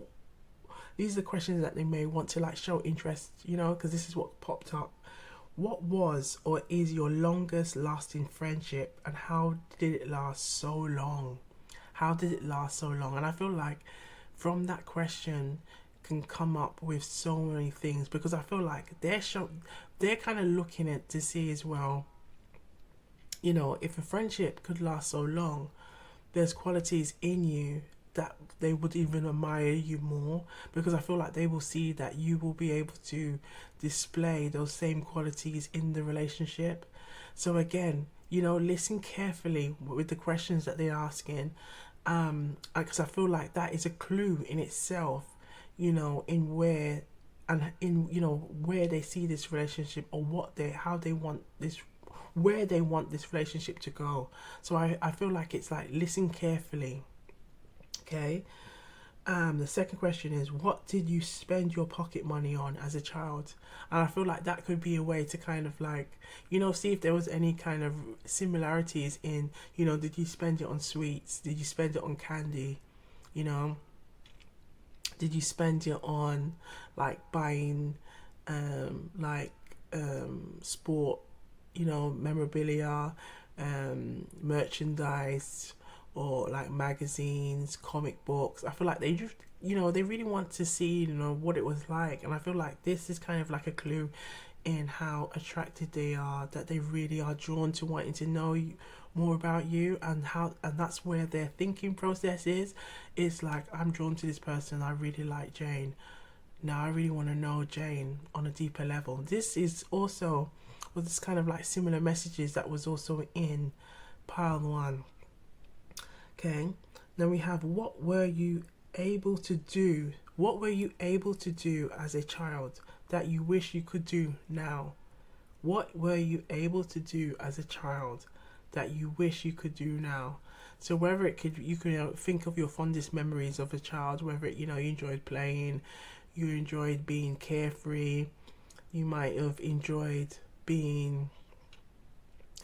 Speaker 1: these are the questions that they may want to like show interest, you know, because this is what popped up. What was or is your longest lasting friendship, and how did it last so long? How did it last so long? And I feel like from that question can come up with so many things, because I feel like they're kind of looking at to see as well, you know, if a friendship could last so long, there's qualities in you that they would even admire you more, because I feel like they will see that you will be able to display those same qualities in the relationship. So again, you know, listen carefully with the questions that they're asking, because I feel like that is a clue in itself, you know, in where and in, you know, where they see this relationship, or what they, how they want this, where they want this relationship to go. So I feel like it's like, listen carefully. Okay. The second question is, what did you spend your pocket money on as a child? And I feel like that could be a way to kind of like, you know, see if there was any kind of similarities in, you know, did you spend it on sweets? Did you spend it on candy? You know, did you spend it on like buying sport, you know, memorabilia, merchandise, or like magazines, comic books? I feel like they just, you know, they really want to see, you know, what it was like. And I feel like this is kind of like a clue in how attracted they are, that they really are drawn to wanting to know you, more about you, and how, and that's where their thinking process is. It's like, I'm drawn to this person, I really like Jane, now I really want to know Jane on a deeper level. This is also, well, this kind of like similar messages that was also in pile one. Okay, then we have, what were you able to do? What were you able to do as a child that you wish you could do now? What were you able to do as a child that you wish you could do now? So whether it could, you could, you know, think of your fondest memories of a child, whether it, you know, you enjoyed playing, you enjoyed being carefree, you might have enjoyed being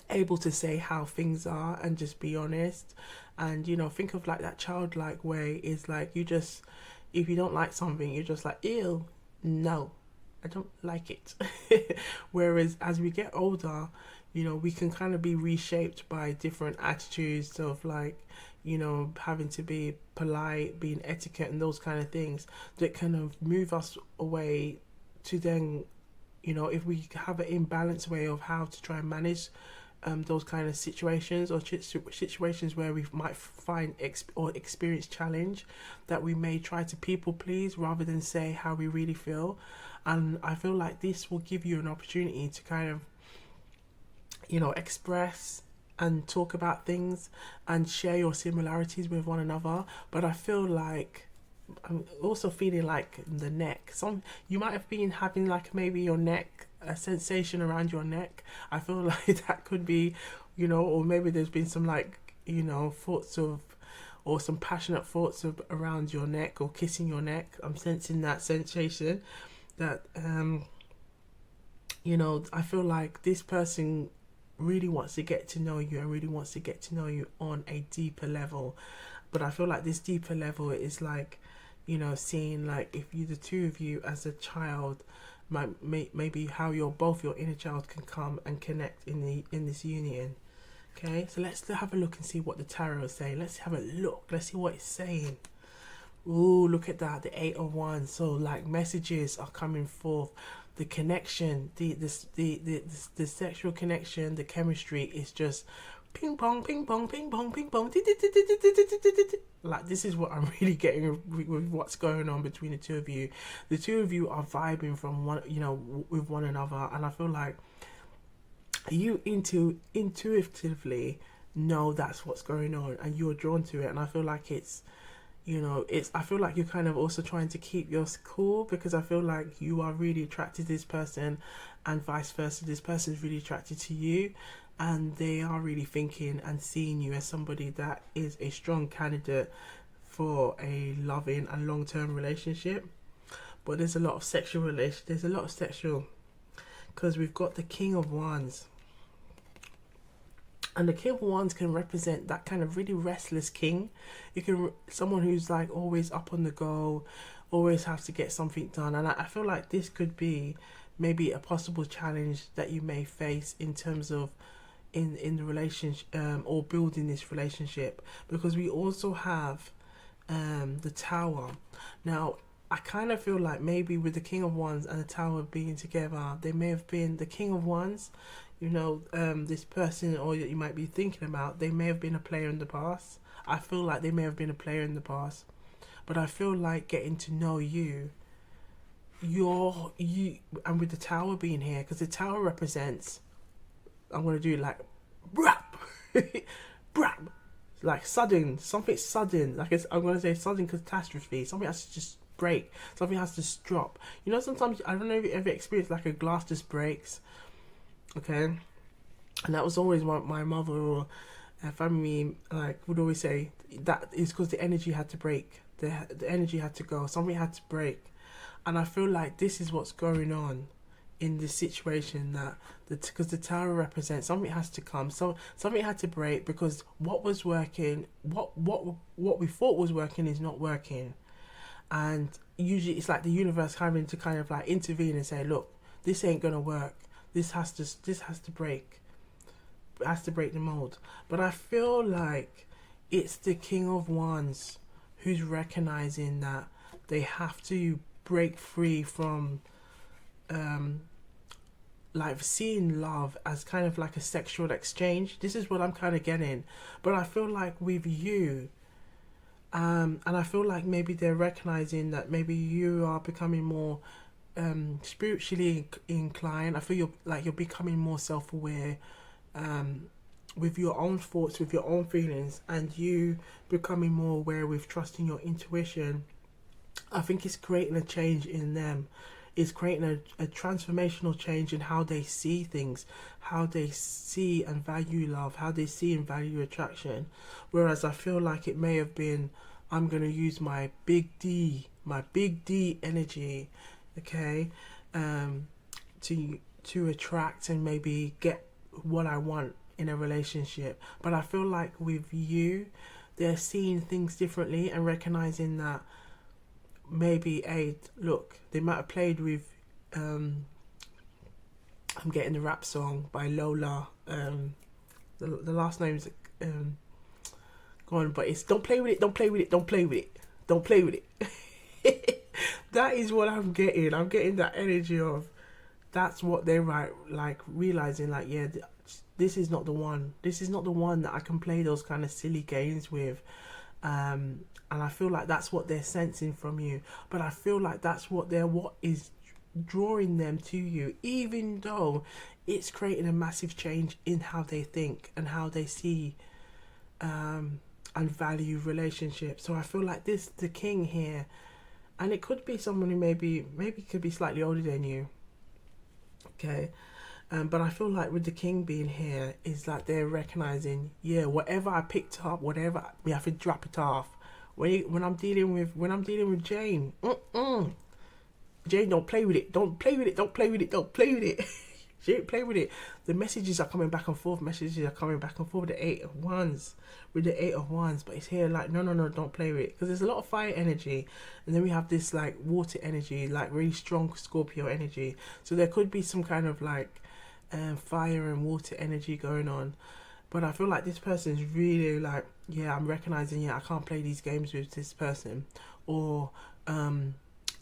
Speaker 1: able to say how things are and just be honest. And, you know, think of like that childlike way is like, you just, if you don't like something, you're just like, ew, no, I don't like it. Whereas as we get older, you know, we can kind of be reshaped by different attitudes of like, you know, having to be polite, being etiquette and those kind of things that kind of move us away to then, you know, if we have an imbalanced way of how to try and manage those kind of situations, or situations where we might find or experience challenge, that we may try to people please rather than say how we really feel. And I feel like this will give you an opportunity to kind of, you know, express and talk about things and share your similarities with one another. But I feel like I'm also feeling like the neck, some, you might have been having like maybe your neck, a sensation around your neck. I feel like that could be, you know, or maybe there's been some like, you know, thoughts of, or some passionate thoughts of around your neck, or kissing your neck. I'm sensing that sensation, that you know, I feel like this person really wants to get to know you, and really wants to get to know you on a deeper level. But I feel like this deeper level is like, you know, seeing like if you, the two of you as a child, maybe how your, both your inner child can come and connect in this union. Okay, so let's have a look and see what the tarot is saying. Let's have a look. Let's see what it's saying. Ooh, look at that, the 8 of Wands. So like messages are coming forth. The connection, the sexual connection, the chemistry is just ping pong, ping pong, ping pong, ping pong. Like, this is what I'm really getting with what's going on between the two of you. The two of you are vibing from one, with one another, and I feel like you intuitively know that's what's going on, and you're drawn to it. And I feel like I feel like you're kind of also trying to keep your cool, because I feel like you are really attracted to this person, and vice versa. This person is really attracted to you, and they are really thinking and seeing you as somebody that is a strong candidate for a loving and long-term relationship. But there's a lot of sexual because we've got the King of Wands. And the King of Wands can represent that kind of really restless king. You can someone who's like always up on the go, always has to get something done. And I feel like this could be maybe a possible challenge that you may face in terms of in the relationship, or building this relationship, because we also have the Tower. Now, I kind of feel like maybe with the King of Wands and the Tower being together, they may have been the King of Wands. This person, or you might be thinking about, they may have been a player in the past. I feel like they may have been a player in the past, but I feel like getting to know you, and with the Tower being here, because the Tower represents, I'm gonna do like, brap, brap, like something sudden. Like I'm gonna say sudden catastrophe. Something has to just break. Something has to just drop. Sometimes I don't know if you ever experienced like a glass just breaks. Okay, and that was always what my mother or family would always say. That is because the energy had to break. The energy had to go. Something had to break, and I feel like this is what's going on in this situation, that because the Tower represents something has to come, so something had to break, because what was working, what we thought was working is not working, and usually it's like the universe having to kind of like intervene and say, look, this ain't gonna work. This has to break. It has to break the mold. But I feel like it's the King of Wands who's recognizing that they have to break free from seeing love as kind of like a sexual exchange. This is what I'm kind of getting. But I feel like with you, and I feel like maybe they're recognizing that maybe you are becoming more spiritually inclined. I feel you're becoming more self-aware, with your own thoughts, with your own feelings, and you becoming more aware with trusting your intuition. I think it's creating a change in them. It's creating a transformational change in how they see things, how they see and value love, how they see and value attraction. Whereas I feel like it may have been, I'm going to use my big D energy, okay, to attract and maybe get what I want in a relationship. But I feel like with you, they're seeing things differently and recognizing that maybe they might have played with I'm getting the rap song by Lola, the last name's gone, but it's don't play with it, don't play with it, don't play with it, don't play with it. That is what I'm getting. I'm getting that energy of, that's what they're realizing, yeah, this is not the one. This is not the one that I can play those kind of silly games with. And I feel like that's what they're sensing from you. But I feel like that's what is drawing them to you, even though it's creating a massive change in how they think and how they see and value relationships. So I feel like the King here, and it could be someone who maybe could be slightly older than you, okay, but I feel like with the King being here is like they're recognizing, whatever I picked up, whatever we have to drop it off. When I'm dealing with Jane, Jane, don't play with it, don't play with it, don't play with it, don't play with it. She didn't play with it. The messages are coming back and forth. With the Eight of Wands. But it's here like, no, don't play with it. Because there's a lot of fire energy. And then we have this like water energy, like really strong Scorpio energy. So there could be some kind of fire and water energy going on. But I feel like this person is really like, I'm recognizing, I can't play these games with this person. Or,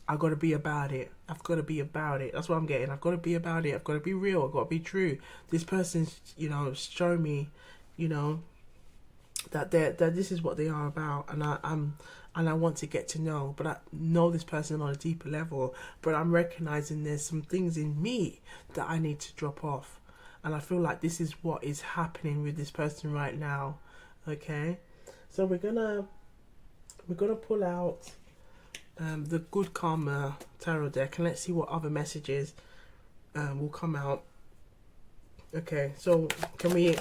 Speaker 1: I've got to be about it. That's what I'm getting. I've got to be about it. I've got to be real. I've got to be true. This person's, showing me, you know, that this is what they are about, and I want to get to know, but I know this person on a deeper level, but I'm recognizing there's some things in me that I need to drop off. And I feel like this is what is happening with this person right now. Okay, so we're gonna pull out the Good Karma Tarot deck, and let's see what other messages will come out. Okay, so can we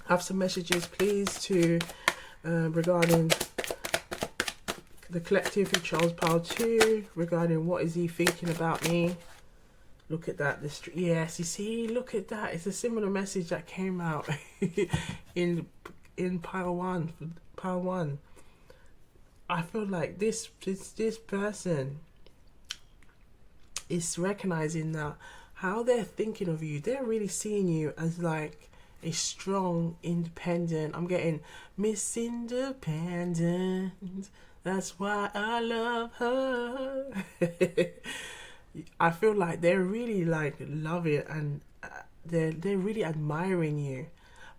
Speaker 1: have some messages, please, to regarding the collective who chose pile 2, regarding what is he thinking about me. Look at that. Yes, you see, look at that. It's a similar message that came out in pile 1. Pile 1. I feel like this person is recognizing that how they're thinking of you. They're really seeing you as like a strong, independent. I'm getting Miss Independent. That's why I love her. I feel like they're really like love it, and they're really admiring you.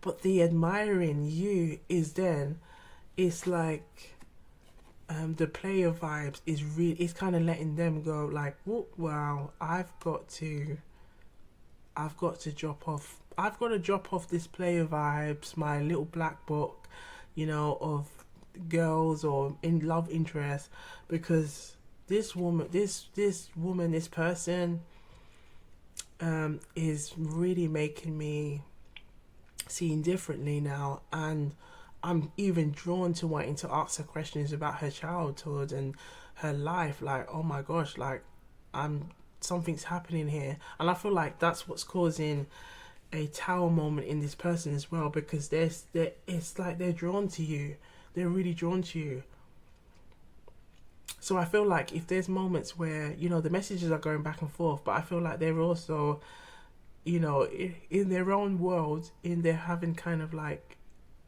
Speaker 1: But the admiring you is then, it's like the player vibes is really, it's kind of letting them go like, wow, I've got to drop off. I've got to drop off this player vibes, my little black book, you know, of girls or in love interest, because this woman, this person is really making me seeing differently now, and I'm even drawn to wanting to ask her questions about her childhood and her life. Like, oh my gosh, like something's happening here, and I feel like that's what's causing a tower moment in this person as well, because it's like they're drawn to you. They're really drawn to you. So I feel like if there's moments where, you know, the messages are going back and forth, but I feel like they're also, you know, in their own world, they're having kind of like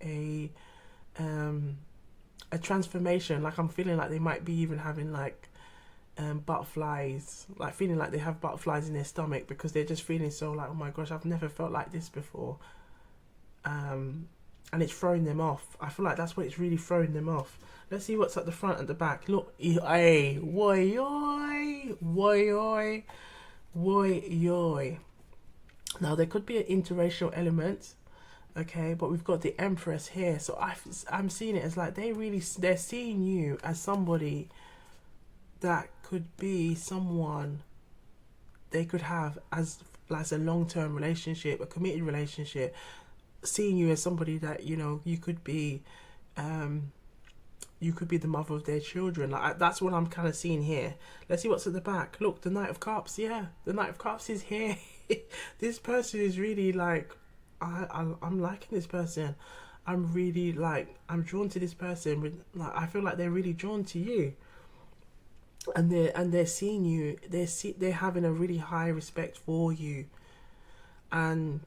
Speaker 1: a transformation. Like, I'm feeling like they might be even having like butterflies, like feeling like they have butterflies in their stomach, because they're just feeling so like, oh my gosh, I've never felt like this before. And it's throwing them off. I feel like that's what it's really throwing them off. Let's see what's at the front and the back. Look, hey, woy, Now, there could be an interracial element, okay, but we've got the Empress here. So I'm seeing it as like they're seeing you as somebody that could be someone they could have as a long-term relationship, a committed relationship. Seeing you as somebody that, you know, you could be the mother of their children. Like, that's what I'm kind of seeing here. Let's see what's at the back. Look, the Knight of Cups. Yeah, the Knight of Cups is here. This person is really like, I'm liking this person. I'm really like, I'm drawn to this person. With like, I feel like they're really drawn to you, and they're seeing you. They're having a really high respect for you, and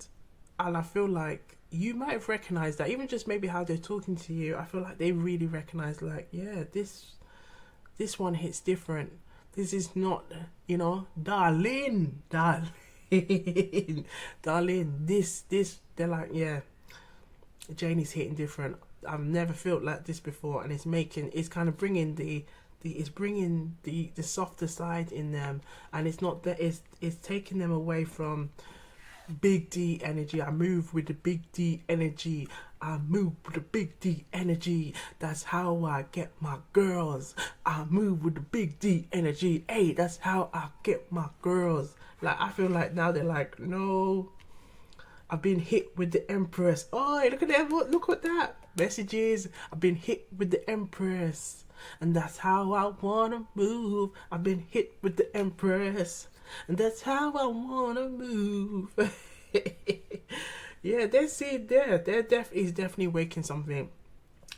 Speaker 1: I feel like you might have recognized that, even just maybe how they're talking to you. I feel like they really recognize, like, yeah, this one hits different. This is not, you know, darling, this, they're like, yeah, Janie's hitting different. I've never felt like this before, and it's kind of bringing the softer side in them, and it's not that it's taking them away from big D energy. I move with the big D energy. I move with the big D energy. That's how I get my girls. I move with the big D energy. Hey, that's how I get my girls. Like, I feel like now they're like, no, I've been hit with the Empress. Oh, look at that. Look at that. Messages. I've been hit with the Empress. And that's how I wanna move. I've been hit with the Empress. And that's how I wanna move. Yeah, there's seed there. Is definitely waking something.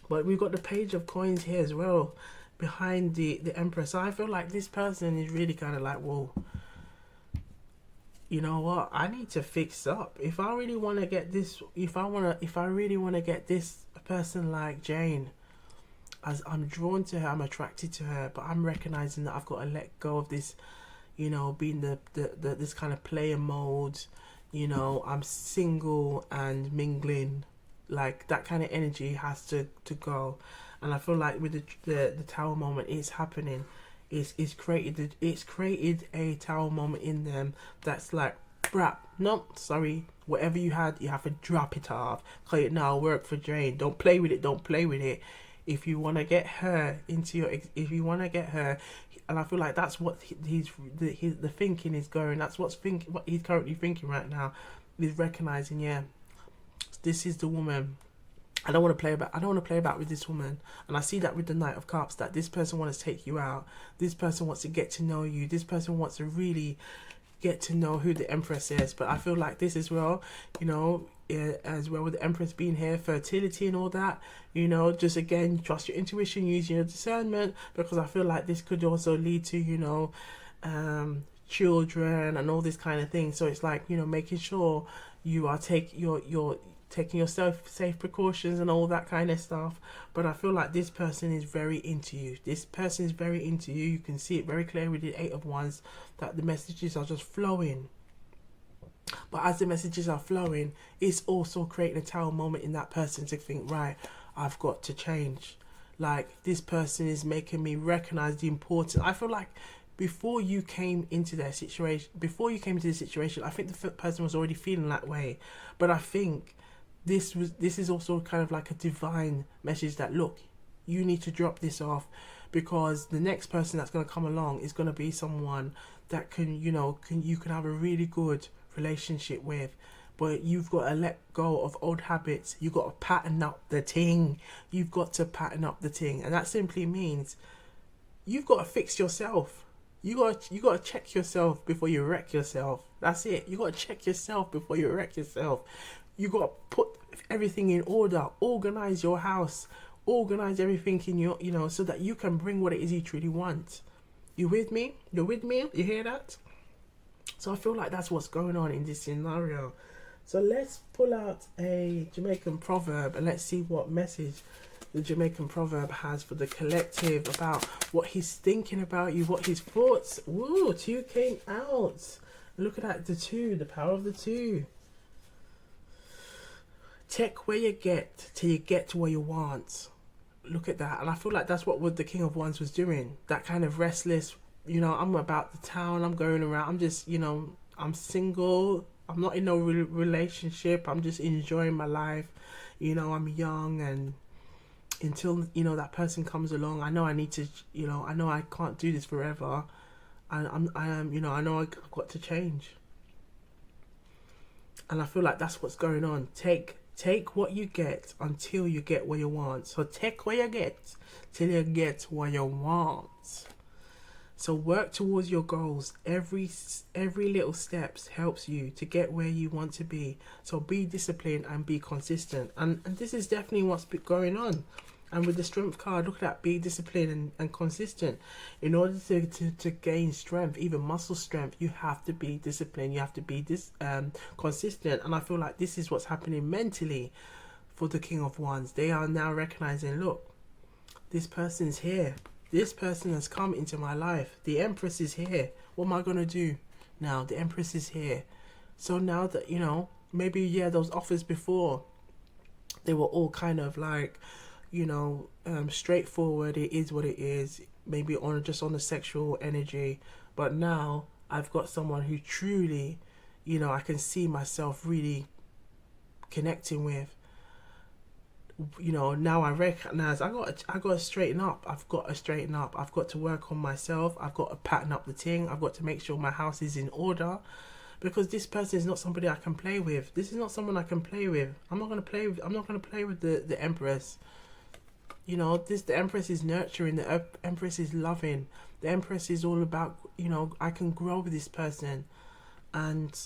Speaker 1: But we've got the Page of Coins here as well, behind the Empress. So I feel like this person is really kind of like, whoa, you know what? I need to fix up. If I really want to get this, if I really want to get this person like Jane, as I'm drawn to her, I'm attracted to her, but I'm recognizing that I've got to let go of this, you know, being the this kind of player mode, I'm single and mingling. Like that kind of energy has to go. And I feel like with the tower moment, it's happening. It's created a tower moment in them that's like, brap, no, sorry, whatever you had, you have to drop it off. Call it now, work for drain. Don't play with it. Don't play with it. If you want to get her into if you want to get her, and I feel like that's what the thinking is going. That's what he's currently thinking right now. He's recognizing, yeah, this is the woman. I don't want to play about. I don't want to play about with this woman, and I see that with the Knight of Cups. That this person wants to take you out. This person wants to get to know you. This person wants to really get to know who the Empress is. But I feel like this as well, as well with the Empress being here, fertility and all that. Just again, trust your intuition, use your discernment, because I feel like this could also lead to children and all this kind of thing. So it's like making sure you are taking your safe precautions and all that kind of stuff. But I feel like this person is very into you. This person is very into you. You can see it very clear with the Eight of Wands that the messages are just flowing. But as the messages are flowing, it's also creating a tower moment in that person to think, right, I've got to change. Like, this person is making me recognize the importance. I feel like before you came into the situation, I think the person was already feeling that way. But I think this is also kind of like a divine message that, look, you need to drop this off, because the next person that's going to come along is going to be someone that you can have a really good relationship with. But you've got to let go of old habits. You've got to pattern up the ting. And that simply means you've got to fix yourself. You got to check yourself before you wreck yourself. That's it. You got to check yourself before you wreck yourself. You got to put everything in order. Organize your house. Organize everything in your, so that you can bring what it is you truly want. You with me? You're with me? You hear that? So I feel like that's what's going on in this scenario. So let's pull out a Jamaican proverb and let's see what message the Jamaican proverb has for the collective about what he's thinking about you, what his thoughts. Woo, 2 came out. Look at that, the 2, the power of the 2. Check where you get till you get to where you want. Look at that. And I feel like that's what the King of Wands was doing. That kind of restless, I'm about the town, I'm going around, I'm just, I'm single, I'm not in no relationship, I'm just enjoying my life. I'm young, and until, that person comes along, I know I need to, I know I can't do this forever. And I know I've got to change. And I feel like that's what's going on. Take what you get until you get what you want. So take what you get till you get what you want. So work towards your goals. Every little steps helps you to get where you want to be. So be disciplined and be consistent. And this is definitely what's going on. And with the strength card, look at that, be disciplined and consistent. In order to gain strength, even muscle strength, you have to be disciplined. You have to be consistent. And I feel like this is what's happening mentally for the King of Wands. They are now recognizing, look, this person's here. This person has come into my life. The Empress is here. What am I going to do now? The Empress is here. So now that, maybe, those offers before, they were all kind of like, straightforward. It is what it is. Maybe on the sexual energy. But now I've got someone who truly, I can see myself really connecting with. Now I recognize I got to straighten up. I've got to work on myself. I've got to pattern up the thing. I've got to make sure my house is in order, because this person is not somebody I can play with. This is not someone I can play with. I'm not going to play with the Empress. The Empress is nurturing. The Empress is loving. The Empress is all about, I can grow with this person. And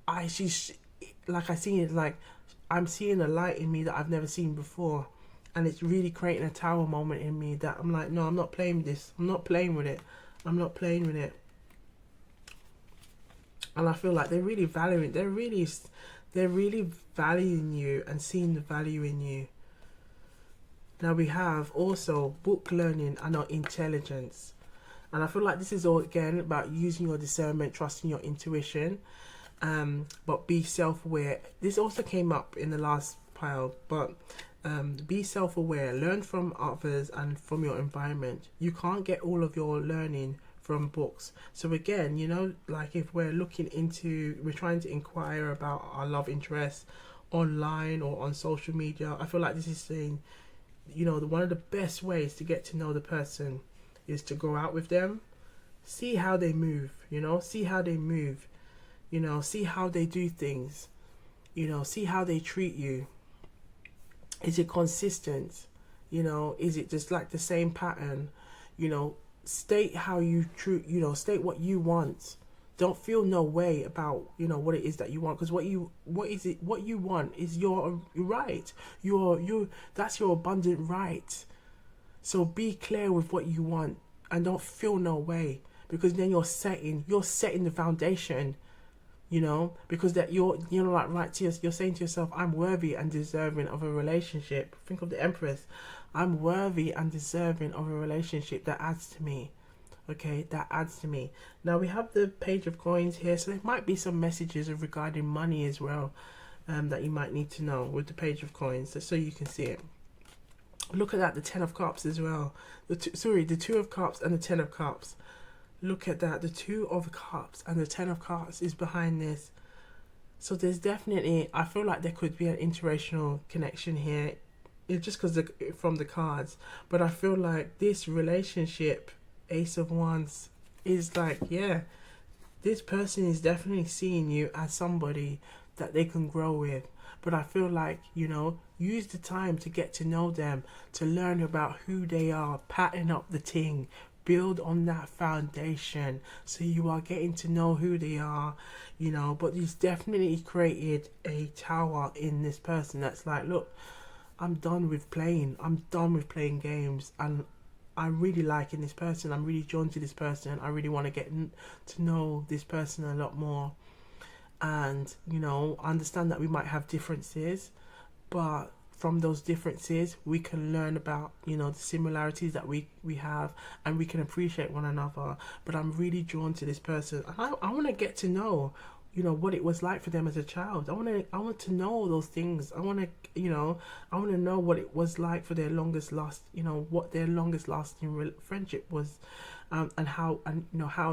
Speaker 1: I'm seeing a light in me that I've never seen before. And it's really creating a tower moment in me that I'm like, no, I'm not playing with this. I'm not playing with it. And I feel like they're really valuing you and seeing the value in you. Now we have also book learning and our intelligence. And I feel like this is all again about using your discernment, trusting your intuition, but be self-aware. This also came up in the last pile, but be self-aware, learn from others and from your environment. You can't get all of your learning from books. So again, you know, like if we're trying to inquire about our love interests online or on social media, I feel like this is saying, you know, one of the best ways to get to know the person is to go out with them, see how they move, you know, see how they move, you know, see how they do things, you know, see how they treat you. Is it consistent? You know, is it just like the same pattern? You know, state how you state what you want. Don't feel no way about, you know, what it is that you want, because what you want is your right. That's your abundant right. So be clear with what you want and don't feel no way, because then you're setting the foundation, you know, because that you're like you're saying to yourself, I'm worthy and deserving of a relationship. Think of the Empress. I'm worthy and deserving of a relationship that adds to me. Okay, that adds to me. Now we have the Page of Coins here, so there might be some messages regarding money as well, that you might need to know with the Page of Coins, so you can see it. Look at that, the Ten of Cups as well. The Two of Cups and the Ten of Cups. Look at that, the Two of Cups and the Ten of Cups is behind this. So there's definitely, I feel like there could be an interracial connection here, just because from the cards. But I feel like this relationship, Ace of Wands, is like, yeah, this person is definitely seeing you as somebody that they can grow with. But I feel like, you know, use the time to get to know them, to learn about who they are, pattern up the ting, build on that foundation, so you are getting to know who they are, you know. But he's definitely created a tower in this person that's like, look, I'm done with playing games, and I'm really liking this person, I'm really drawn to this person, I really want to get to know this person a lot more. And, you know, I understand that we might have differences, but from those differences we can learn about, you know, the similarities that we have, and we can appreciate one another. But I'm really drawn to this person, and I want to get to know, you know, what it was like for them as a child. I want to know those things. I want to know what it was like for their longest lasting friendship was, and how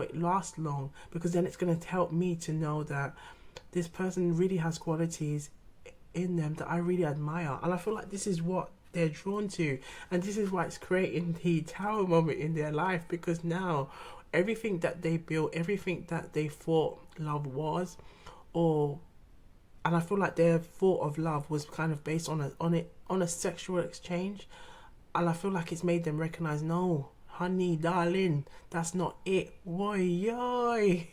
Speaker 1: it lasts long, because then it's going to help me to know that this person really has qualities in them that I really admire. And I feel like this is what they're drawn to, and this is why it's creating the tower moment in their life, because now everything that they built, everything that they thought love was, and I feel like their thought of love was kind of based on a sexual exchange, and I feel like it's made them recognize, no, honey, darling, that's not it. Woy,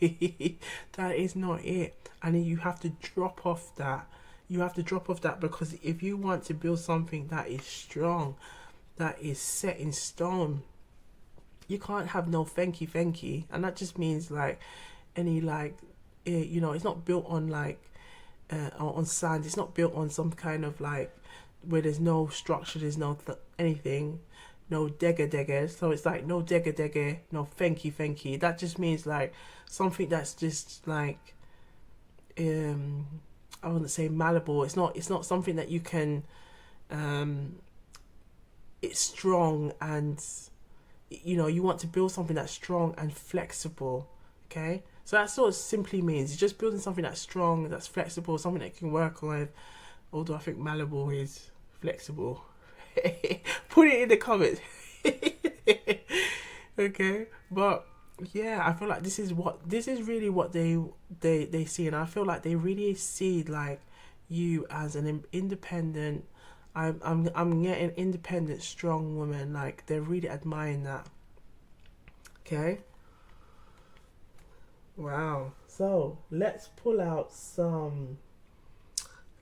Speaker 1: that is not it. And then you have to drop off that. Because if you want to build something that is strong, that is set in stone, you can't have no fenky. And that just means like any it's not built on on sand. It's not built on some kind of like where there's no structure, there's no anything, no degger. So it's like no degger, no fenky. That just means like something that's just like I wouldn't say malleable. It's not something that you can it's strong, and you know, you want to build something that's strong and flexible. Okay, so that's what it simply means. It's just building something that's strong, that's flexible, something that you can work with. Although I think malleable is flexible. Put it in the comments. Okay, but yeah, I feel like this is really what they see, and I feel like they really see like you as an independent. I'm getting independent, strong woman. Like they're really admiring that. Okay. Wow. So let's pull out some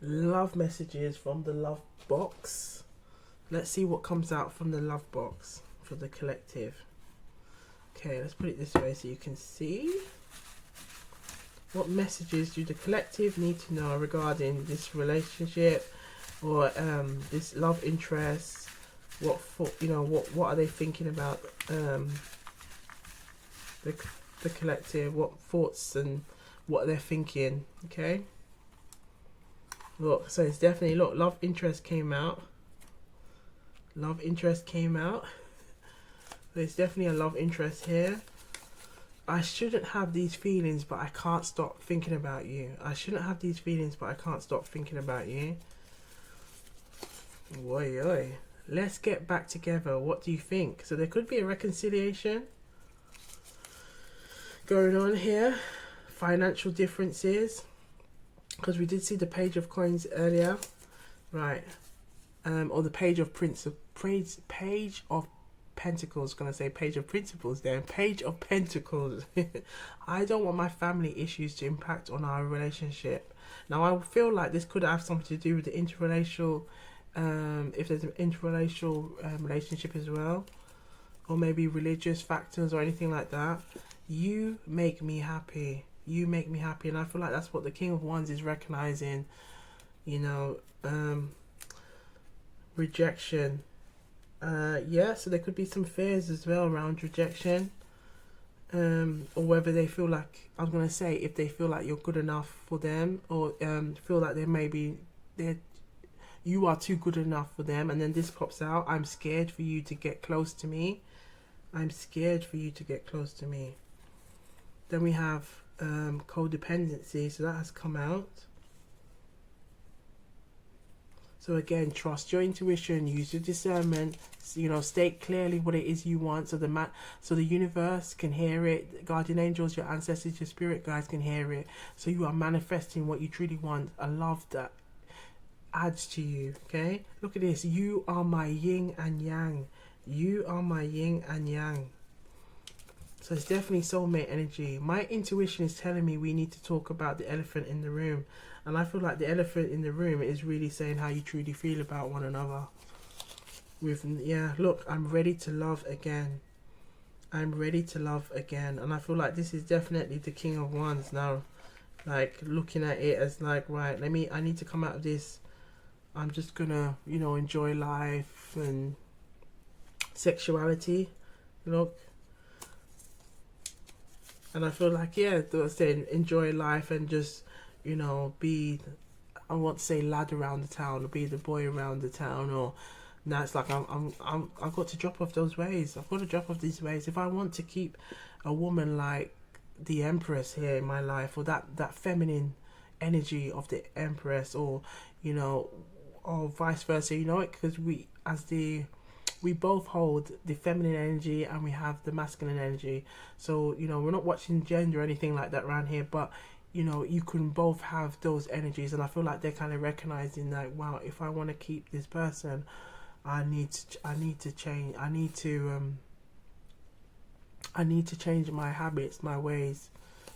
Speaker 1: love messages from the love box. Let's see what comes out from the love box for the collective. Okay, let's put it this way so you can see. What messages do the collective need to know regarding this relationship or this love interest? What are they thinking about the, the collective, what thoughts and what they're thinking. Okay, look, so it's definitely, look, love interest came out. Love interest came out. There's definitely a love interest here. I shouldn't have these feelings, but I can't stop thinking about you. I shouldn't have these feelings, but I can't stop thinking about you. Oi, oi. Let's get back together. What do you think? So there could be a reconciliation going on here. Financial differences. Because we did see the Page of Coins earlier. Right. Or the Page of Page of Pentacles, gonna say Page of Principles there. Page of Pentacles. I don't want my family issues to impact on our relationship. Now I feel like this could have something to do with the interracial, if there's an interracial relationship as well, or maybe religious factors or anything like that. You make me happy. You make me happy, and I feel like that's what the King of Wands is recognizing. You know, rejection. Yeah, so there could be some fears as well around rejection, or whether they feel like, I'm gonna say, if they feel like you're good enough for them, or feel like you are too good enough for them. And then this pops out: I'm scared for you to get close to me. I'm scared for you to get close to me. Then we have codependency, so that has come out. So again, trust your intuition, use your discernment, you know, state clearly what it is you want, so the universe can hear it, guardian angels, your ancestors, your spirit guides can hear it, so you are manifesting what you truly want, a love that adds to you. Okay, look at this: you are my yin and yang. You are my yin and yang. So it's definitely soulmate energy. My intuition is telling me we need to talk about the elephant in the room. And I feel like the elephant in the room is really saying how you truly feel about one another. Yeah, look, I'm ready to love again. I'm ready to love again. And I feel like this is definitely the King of Wands now. Like, looking at it as like, right, I need to come out of this. I'm just gonna, you know, enjoy life and sexuality. Look. And I feel like, yeah, they were saying enjoy life and just, you know, be, I want to say lad around the town, or be the boy around the town, or now it's like I've got to drop off those ways. I've got to drop off these ways if I want to keep a woman like the Empress here in my life, or that feminine energy of the Empress, or, you know, or vice versa, you know, because we both hold the feminine energy and we have the masculine energy. So, you know, we're not watching gender or anything like that around here, but, you know, you can both have those energies. And I feel like they're kind of recognizing that, wow, if I want to keep this person, I need to change. I need to change my habits, my ways,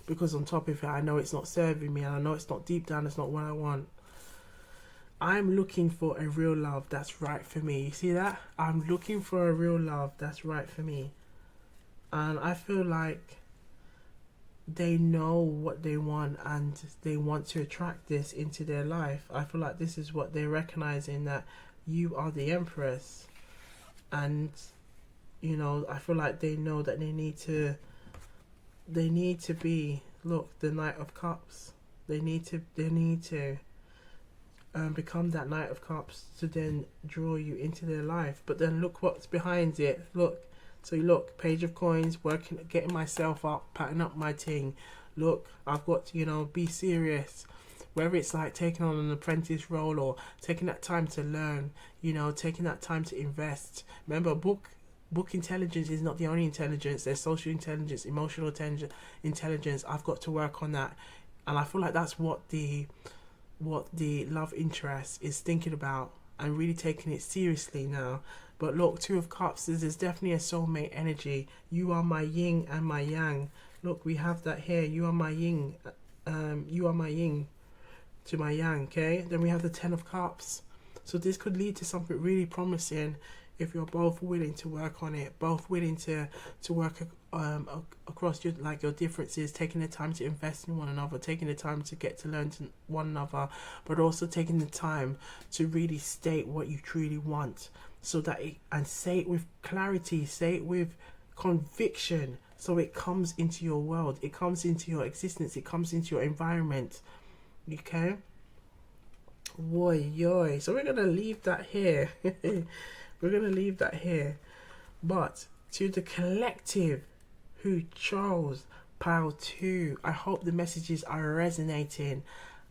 Speaker 1: because on top of it, I know it's not serving me, and I know it's not, deep down, it's not what I want. I'm looking for a real love that's right for me. You see that? I'm looking for a real love that's right for me. And I feel like they know what they want, and they want to attract this into their life. I feel like this is what they're recognizing, that you are the Empress. And, you know, I feel like they know that they need to be, look, the Knight of Cups. They need to become that Knight of Cups to then draw you into their life. But then look what's behind it. Look, so look, Page of Coins, working, getting myself up, patting up my ting. Look, I've got to, you know, be serious. Whether it's like taking on an apprentice role, or taking that time to learn, you know, taking that time to invest. Remember, book intelligence is not the only intelligence. There's social intelligence, emotional intelligence. I've got to work on that. And I feel like that's what the love interest is thinking about, and really taking it seriously now. But look, Two of Cups, there's definitely a soulmate energy. You are my yin and my yang. Look, we have that here. You are my yin, you are my yin to my yang. Okay, then we have the Ten of Cups. So this could lead to something really promising if you're both willing to work on it, both willing to work across your differences, taking the time to invest in one another, taking the time to get to learn to one another, but also taking the time to really state what you truly want, so that and say it with clarity, say it with conviction, So it comes into your world, it comes into your existence, it comes into your environment. Okay? Boy, yoy. So we're gonna leave that here. We're gonna leave that here. But to the collective who chose pile 2, I hope the messages are resonating.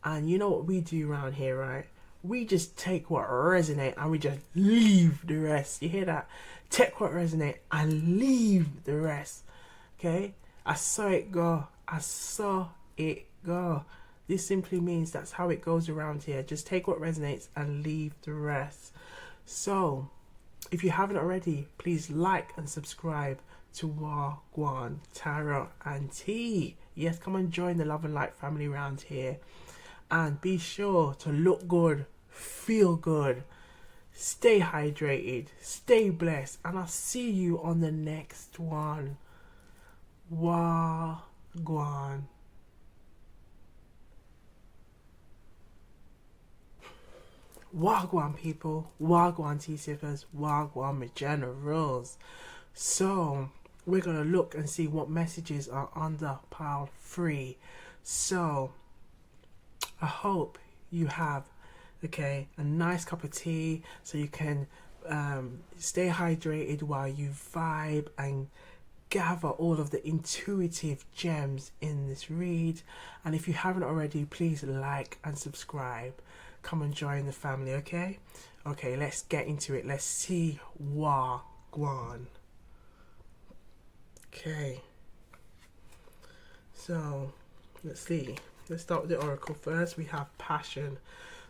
Speaker 1: And you know what we do around here, right? We just take what resonate and we just leave the rest. You hear that? Take what resonate and leave the rest. Okay? I saw it go. I saw it go. This simply means that's how it goes around here. Just take what resonates and leave the rest. So, if you haven't already, please like and subscribe to Wagwan Tarot and Tea. Yes, come and join the Love and Light family around here. And be sure to look good, feel good, stay hydrated, stay blessed. And I'll see you on the next one. Wagwan. Wagwan people, Wagwan tea sippers, Wagwan with generals. So we're gonna look and see what messages are under pile 3. So I hope you have a nice cup of tea so you can stay hydrated while you vibe and gather all of the intuitive gems in this read. And if you haven't already, please like and subscribe. Come and join the family, okay? Okay, let's get into it. Let's see Wagwan. Okay. So, let's see. Let's start with the oracle first. We have passion.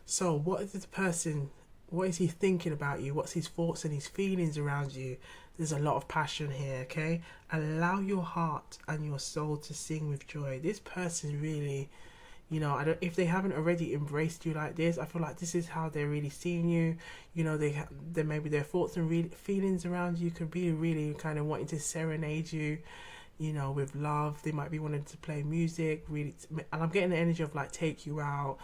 Speaker 1: So, what is he thinking about you? What's his thoughts and his feelings around you? There's a lot of passion here, okay? Allow your heart and your soul to sing with joy. This person really, if they haven't already embraced you like this, I feel like this is how they're really seeing you. They maybe their thoughts and feelings around you could be really kind of wanting to serenade you, with love. They might be wanting to play music, really, and I'm getting the energy of like take you out,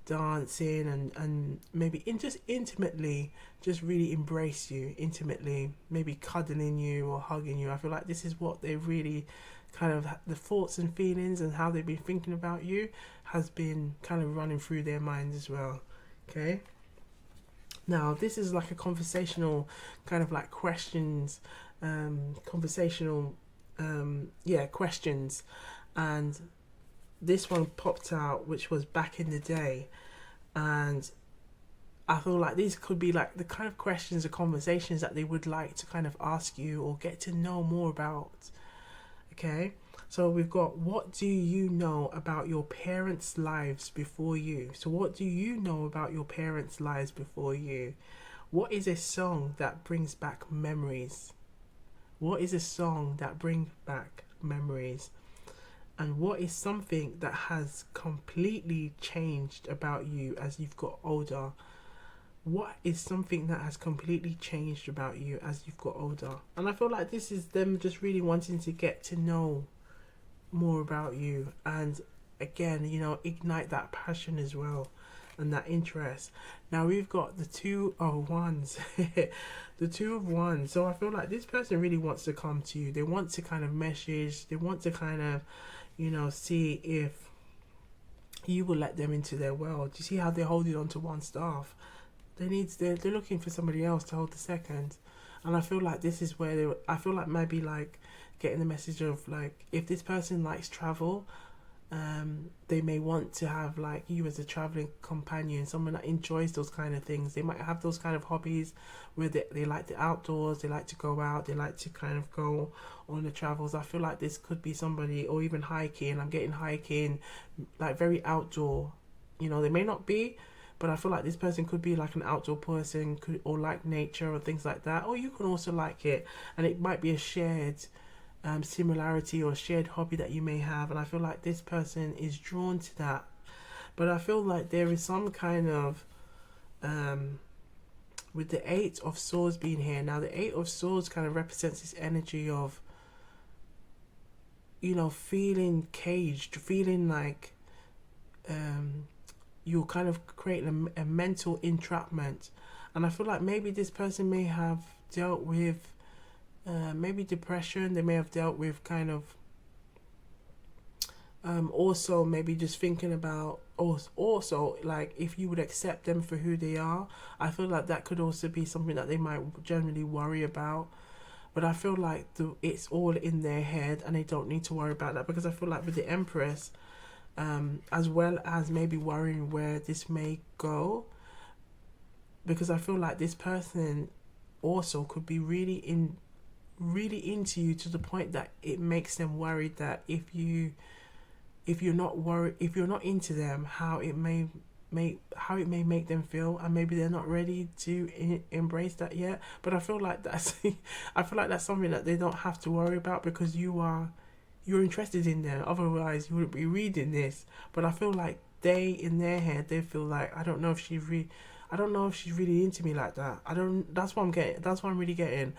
Speaker 1: dancing, and maybe just intimately, just really embrace you intimately, maybe cuddling you or hugging you. I feel like this is what they really kind of, the thoughts and feelings and how they've been thinking about you has been kind of running through their minds as well. Okay, now this is like a conversational kind of like questions, questions. And this one popped out, which was back in the day, and I feel like these could be like the kind of questions or conversations that they would like to kind of ask you or get to know more about. Okay, so we've got, what do you know about your parents' lives before you? So what do you know about your parents' lives before you? What is a song that brings back memories? What is a song that brings back memories? And what is something that has completely changed about you as you've got older? What is something that has completely changed about you as you've got older? And I feel like this is them just really wanting to get to know more about you. And again, ignite that passion as well and that interest. Now we've got the 2 of Wands. The 2 of Wands. So I feel like this person really wants to come to you. They want to kind of message. They want to kind of, see if you will let them into their world. You see how they're holding on to one staff? They're looking for somebody else to hold the second. And I feel like this is where I feel like maybe like getting the message of like, if this person likes travel, they may want to have like you as a traveling companion, someone that enjoys those kind of things. They might have those kind of hobbies where they like the outdoors, they like to go out, they like to kind of go on the travels. I feel like this could be somebody, or even hiking. I'm getting hiking, like very outdoor. They may not be, but I feel like this person could be like an outdoor person, or like nature or things like that. Or you can also like it, and it might be a shared similarity or shared hobby that you may have. And I feel like this person is drawn to that. But I feel like there is some kind of with the 8 of Swords being here. Now the 8 of Swords kind of represents this energy of feeling caged, feeling like you're kind of creating a mental entrapment. And I feel like maybe this person may have dealt with maybe depression. They may have dealt with kind of also maybe just thinking about also like if you would accept them for who they are. I feel like that could also be something that they might generally worry about. But I feel like it's all in their head and they don't need to worry about that, because I feel like with the Empress, as well as maybe worrying where this may go, because I feel like this person also could be really into you to the point that it makes them worried that if you're not into them, how it may make them feel, and maybe they're not ready to embrace that yet. But I feel like that's I feel like that's something that they don't have to worry about, because you're interested in them. Otherwise you wouldn't be reading this. But I feel like they, in their head, they feel like I don't know if she's really into me like that. That's what I'm really getting.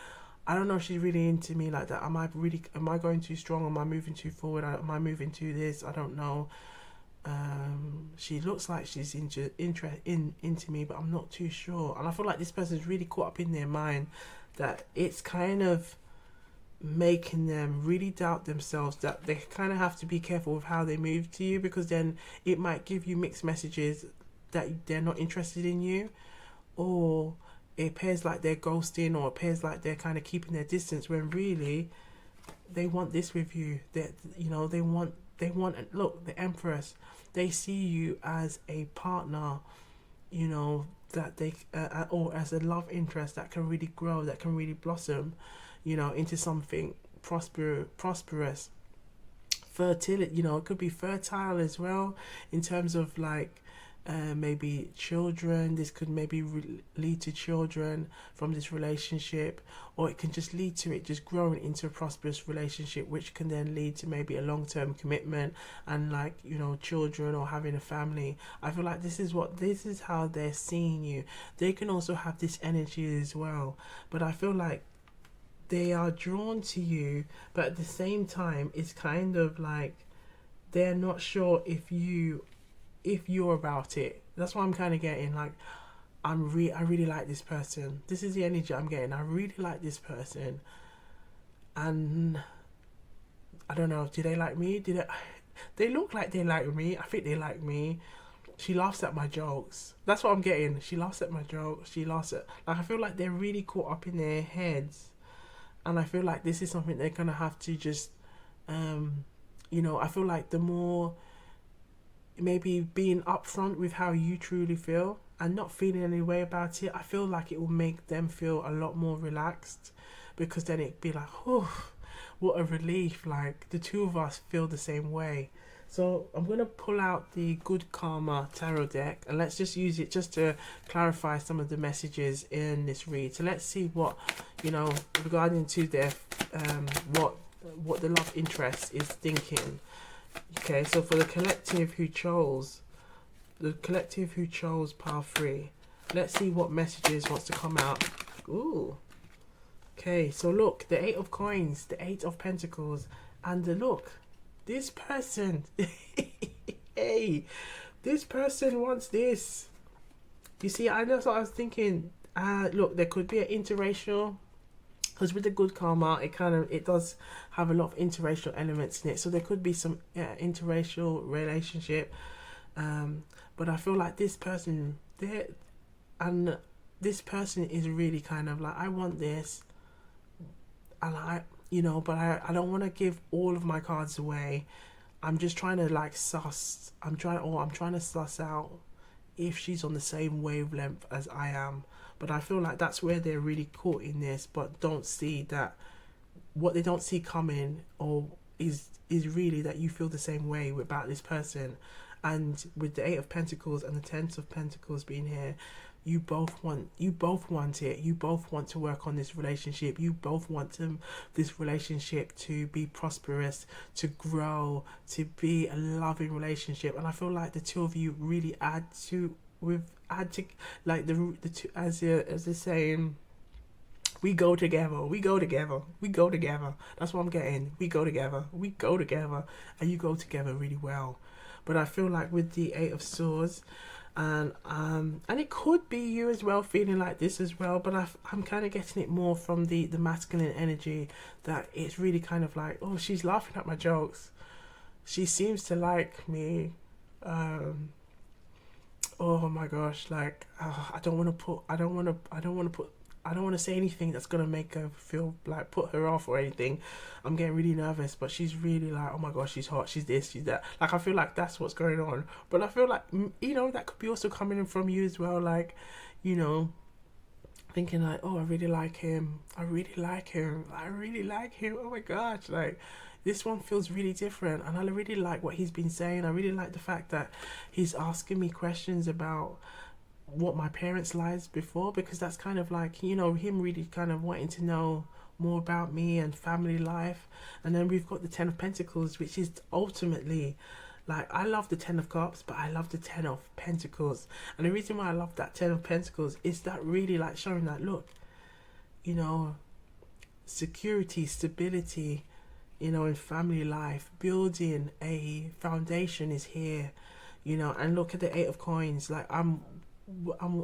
Speaker 1: I don't know if she's really into me like that. Am I going too strong? Am I moving too forward? Am I moving too this? I don't know. She looks like she's into me, but I'm not too sure. And I feel like this person's really caught up in their mind that it's kind of making them really doubt themselves, that they kind of have to be careful with how they move to you, because then it might give you mixed messages that they're not interested in you, or it appears like they're ghosting, or it appears like they're kind of keeping their distance, when really they want this with you. That they want look, the Empress, they see you as a partner, that they or as a love interest that can really grow, that can really blossom, into something prosperous. Fertility, it could be fertile as well, in terms of like maybe children. This could maybe lead to children from this relationship, or it can just lead to it just growing into a prosperous relationship, which can then lead to maybe a long-term commitment and like children, or having a family. I feel like this is how they're seeing you. They can also have this energy as well, but I feel like they are drawn to you, but at the same time it's kind of like they're not sure if you're about it. That's what I'm kind of getting. Like, I really like this person. This is the energy I'm getting. I really like this person, and I don't know. Do they like me? They look like they like me. I think they like me. She laughs at my jokes. That's what I'm getting. She laughs at my jokes. I feel like they're really caught up in their heads, and I feel like this is something they're gonna have to just, I feel like the more maybe being upfront with how you truly feel and not feeling any way about it, I feel like it will make them feel a lot more relaxed, because then it'd be like, oh, what a relief. Like, the two of us feel the same way. So I'm going to pull out the Good Karma Tarot deck, and let's just use it just to clarify some of the messages in this read. So let's see what, regarding to their, what the love interest is thinking. Okay, so for the collective who chose pile 3, let's see what messages wants to come out. Ooh. Okay, so look, the 8 of Coins, the 8 of Pentacles, and look, this person, hey, this person wants this. You see, I know what I was thinking. Look, there could be an interracial, because with the Good Karma, it does have a lot of interracial elements in it. So there could be some interracial relationship. But I feel like this person is really kind of like, I want this, and but I don't want to give all of my cards away. I'm just trying to like I'm trying to suss out if she's on the same wavelength as I am. But I feel like that's where they're really caught in this, but don't see that what they don't see coming, or is really that you feel the same way about this person. And with the 8 of Pentacles and the 10 of Pentacles being here, you both want it. You both want to work on this relationship. You both want this relationship to be prosperous, to grow, to be a loving relationship. And I feel like the two of you really add to like the two, as they're saying, we go together. That's what I'm getting. We go together, and you go together really well. But I feel like with the 8 of Swords, and it could be you as well feeling like this as well, but I'm kind of getting it more from the masculine energy, that it's really kind of like, oh, she's laughing at my jokes, she seems to like me. Oh my gosh, like, I don't want to put, I don't want to say anything that's gonna make her feel like put her off or anything. I'm getting really nervous, but she's really like, oh my gosh, she's hot, she's this, she's that. Like, I feel like that's what's going on. But I feel like, you know, that could be also coming in from you as well. Like, you know, thinking like, oh, I really like him. I really like him. I really like him. Oh my gosh, like, this one feels really different, and I really like what he's been saying. I really like the fact that he's asking me questions about what my parents' lives before, because that's kind of like, you know, him really kind of wanting to know more about me and family life. And then we've got the Ten of Pentacles, which is ultimately like, I love the Ten of Cups, but I love the Ten of Pentacles. And the reason why I love that Ten of Pentacles is that really like showing that, look, you know, security, stability, you know, in family life, building a foundation is here, you know. And look at the Eight of Coins. Like, I'm,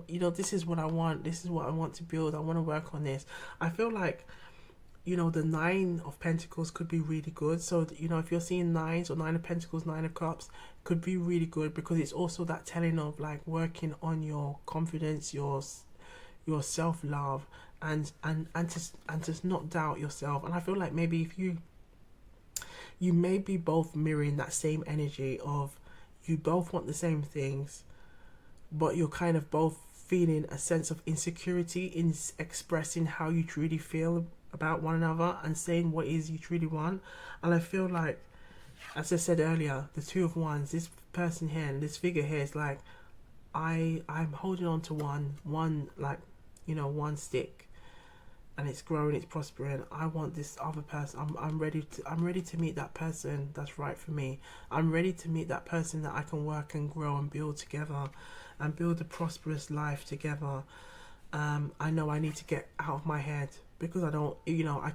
Speaker 1: you know, this is what I want. This is what I want to build. I want to work on this. I feel like, you know, the Nine of Pentacles could be really good. So, you know, if you're seeing nines or Nine of Pentacles, Nine of Cups, could be really good, because it's also that telling of like working on your confidence, your self-love, and just not doubt yourself. And I feel like maybe if you may be both mirroring that same energy of, you both want the same things, but you're kind of both feeling a sense of insecurity in expressing how you truly feel about one another and saying what it is you truly want. And I feel like, as I said earlier, the Two of Wands, this person here and this figure here is like, I'm holding on to one like, you know, one stick, and it's growing, it's prospering. I want this other person. I'm ready to meet that person that's right for me. I'm ready to meet that person that I can work and grow and build together, and build a prosperous life together. I know I need to get out of my head, because I don't, you know, I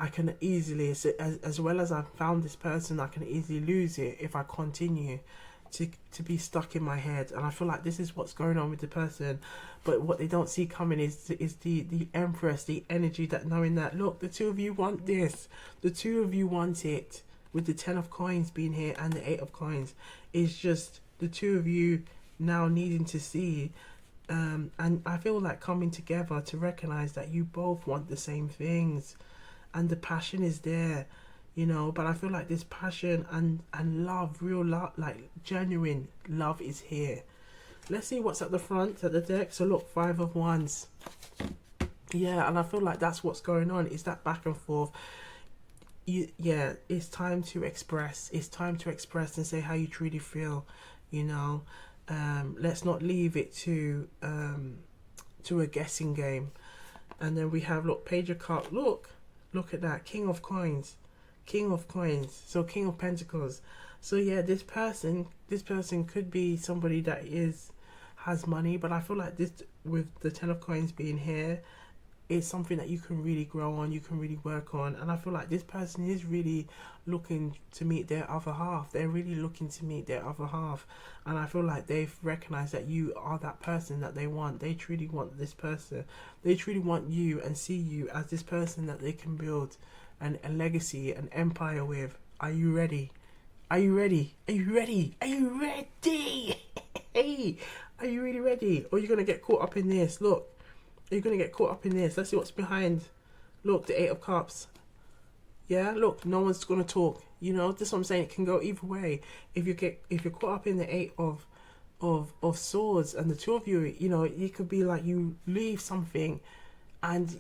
Speaker 1: can easily, as well as I've found this person, I can easily lose it if I continue to be stuck in my head. And I feel like this is what's going on with the person, but what they don't see coming is the Empress, the energy, that knowing that, look, the two of you want this, the two of you want it, with the Ten of Coins being here and the Eight of Coins. Is just the two of you now needing to see, and I feel like coming together to recognize that you both want the same things, and the passion is there, you know. But I feel like this passion and love, real love, like genuine love, is here. Let's see what's at the front of the deck. So look, Five of Wands. Yeah, and I feel like that's what's going on. Is that back and forth. Yeah, it's time to express. It's time to express and say how you truly feel, you know. Let's not leave it to a guessing game. And then we have, look, Page of Cups. Look at that, King of Coins. King of Coins. So King of Pentacles. So yeah, this person could be somebody that has money, but I feel like this, with the Ten of Coins being here, is something that you can really grow on, you can really work on. And I feel like this person is really looking to meet their other half. They're really looking to meet their other half. And I feel like they've recognized that you are that person that they want. They truly want this person. They truly want you and see you as this person that they can build a legacy, an empire with. Are you ready? Are you ready? Are you ready? Are you ready? Hey, are you really ready? Or are you going to get caught up in this? Look. Are you going to get caught up in this? Let's see what's behind. Look, the Eight of Cups. Yeah, look, no one's going to talk. You know, this is what I'm saying. It can go either way. If you're caught up in the Eight of Swords, and the two of you, you know, it could be like you leave something and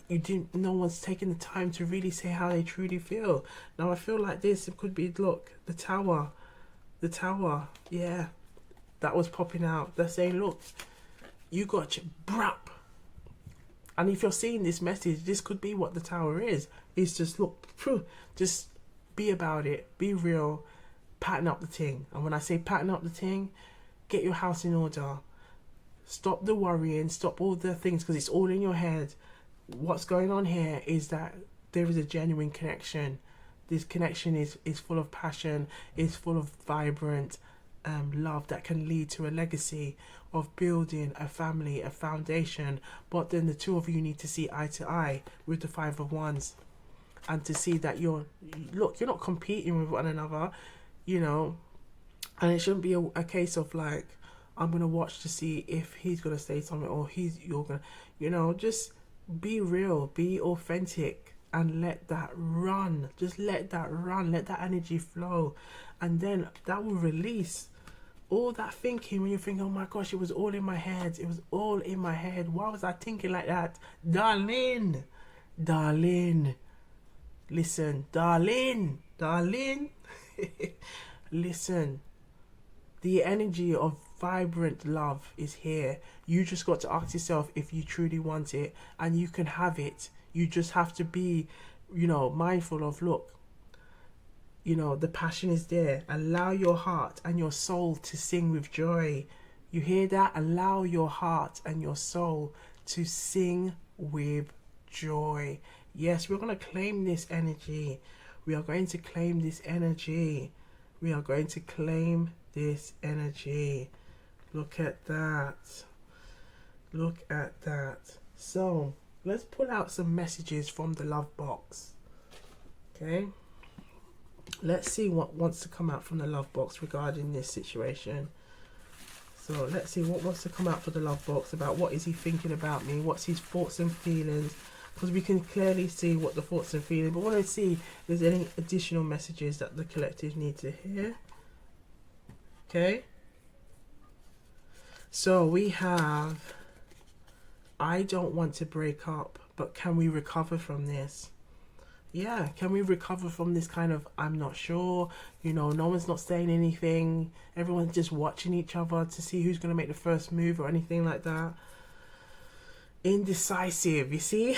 Speaker 1: no one's taking the time to really say how they truly feel. Now I feel like this, it could be, look, the Tower. The Tower, yeah. That was popping out. They're saying, look, you got your brap. And if you're seeing this message, this could be what the Tower is. It's just, look, just be about it. Be real. Pattern up the ting. And when I say pattern up the ting, get your house in order. Stop the worrying. Stop all the things, because it's all in your head. What's going on here is that there is a genuine connection. This connection is full of passion. It's full of vibrant. love that can lead to a legacy of building a family, a foundation. But then the two of you need to see eye to eye with the Five of Wands, and to see that you're not competing with one another, you know. And it shouldn't be a case of like, I'm gonna watch to see if he's gonna say something, or you're gonna, you know, just be real, be authentic, and let that run. Just let that run, let that energy flow, and then that will release all that thinking. When you think, oh my gosh, it was all in my head, it was all in my head, why was I thinking like that? Darling, listen, darling, listen. The energy of vibrant love is here. You just got to ask yourself if you truly want it, and you can have it. You just have to be, you know, mindful of, look, you know, the passion is there. Allow your heart and your soul to sing with joy. You hear that? Allow your heart and your soul to sing with joy. Yes, we're going to claim this energy. We are going to claim this energy. We are going to claim this energy. Look at that. Look at that. So let's pull out some messages from the love box. Okay, let's see what wants to come out from the love box regarding this situation. So let's see what wants to come out for the love box about what is he thinking about me, what's his thoughts and feelings, because we can clearly see what the thoughts and feelings, but we want to see if there's any additional messages that the collective need to hear. Okay, so we have, I don't want to break up, but can we recover from this? Yeah, can we recover from this kind of, I'm not sure, you know, no one's not saying anything, everyone's just watching each other to see who's going to make the first move or anything like that. Indecisive, you see?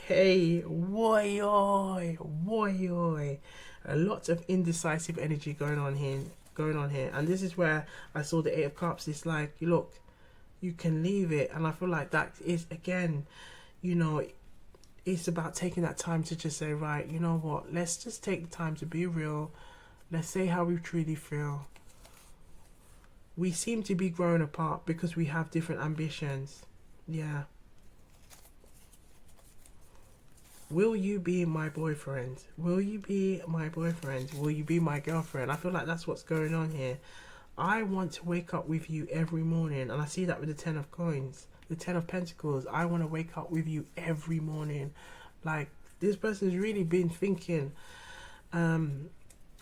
Speaker 1: Hey, woy a lot of indecisive energy going on here. And this is where I saw the Eight of Cups. It's like, look, you can leave it. And I feel like that is, again, you know, it's about taking that time to just say, right, you know what, let's just take the time to be real. Let's say how we truly feel. We seem to be growing apart because we have different ambitions. Yeah. Will you be my boyfriend? Will you be my boyfriend? Will you be my girlfriend? I feel like that's what's going on here. I want to wake up with you every morning. And I see that with the 10 of coins. The 10 of Pentacles. I want to wake up with you every morning. Like, this person's really been thinking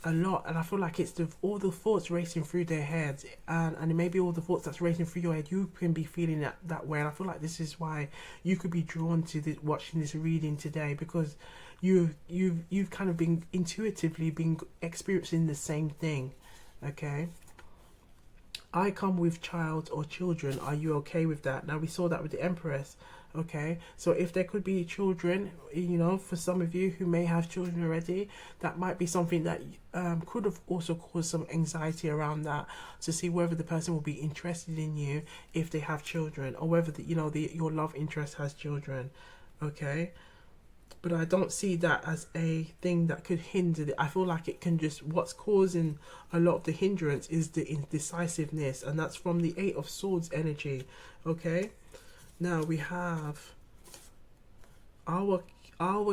Speaker 1: a lot. And I feel like it's all the thoughts racing through their heads. And maybe all the thoughts that's racing through your head, you can be feeling that way. And I feel like this is why you could be drawn to watching this reading today. Because you've kind of been intuitively been experiencing the same thing. Okay. I come with child or children. Are you okay with that? Now, we saw that with the Empress. Okay, so if there could be children, you know, for some of you who may have children already, that might be something that could have also caused some anxiety around that, to see whether the person will be interested in you if they have children, or whether your love interest has children. Okay, but I don't see that as a thing that could hinder it. I feel like it can just, what's causing a lot of the hindrance is the indecisiveness, and that's from the Eight of Swords energy. Okay, now we have our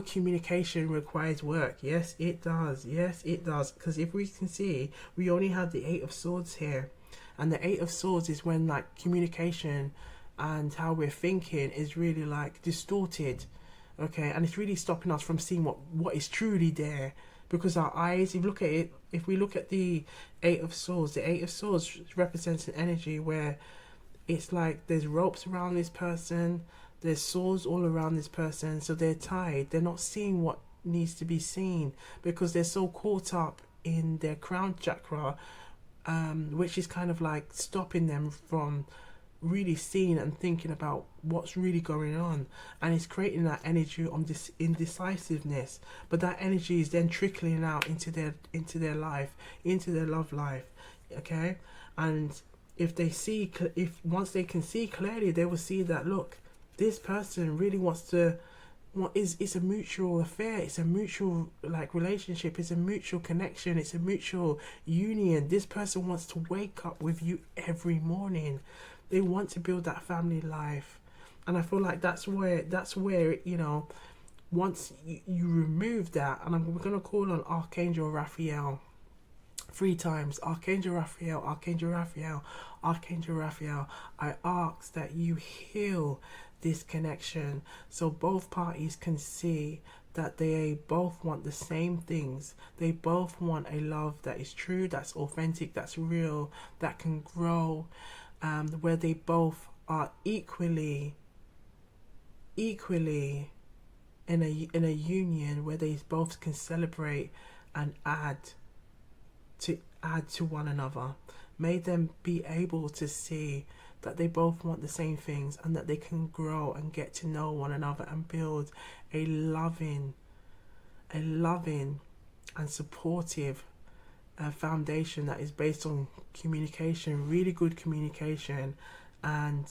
Speaker 1: communication requires work. Yes, it does. Yes, it does. Because if we can see, we only have the Eight of Swords here, and the Eight of Swords is when like communication and how we're thinking is really like distorted. Okay, and it's really stopping us from seeing what is truly there, because our eyes, if we look at the Eight of Swords, the Eight of Swords represents an energy where it's like there's ropes around this person, there's swords all around this person, so they're tied, they're not seeing what needs to be seen, because they're so caught up in their crown chakra, which is kind of like stopping them from really seeing and thinking about what's really going on, and it's creating that energy of this indecisiveness. But that energy is then trickling out into their life, into their love life. Okay, and once they can see clearly, they will see that, look, this person really wants to it's a mutual affair. It's a mutual like relationship. It's a mutual connection. It's a mutual union. This person wants to wake up with you every morning. They want to build that family life, and I feel like that's where once you remove that, and we're gonna call on Archangel Raphael 3 times. Archangel Raphael, Archangel Raphael, Archangel Raphael. I ask that you heal this connection so both parties can see that they both want the same things. They both want a love that is true, that's authentic, that's real, that can grow, where they both are equally in a union where they both can celebrate and add to one another. May them be able to see that they both want the same things and that they can grow and get to know one another and build a loving and supportive foundation that is based on communication, really good communication, and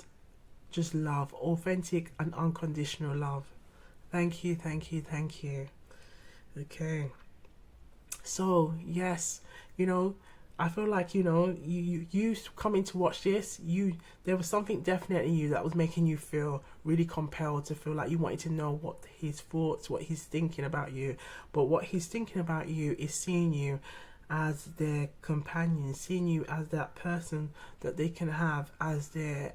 Speaker 1: just love, authentic and unconditional love. Thank you. Okay. So yes, I feel like you coming to watch this, there was something definite in you that was making you feel really compelled to feel like you wanted to know what his thoughts, what he's thinking about you. But what he's thinking about you is seeing you as their companion, seeing you as that person that they can have as their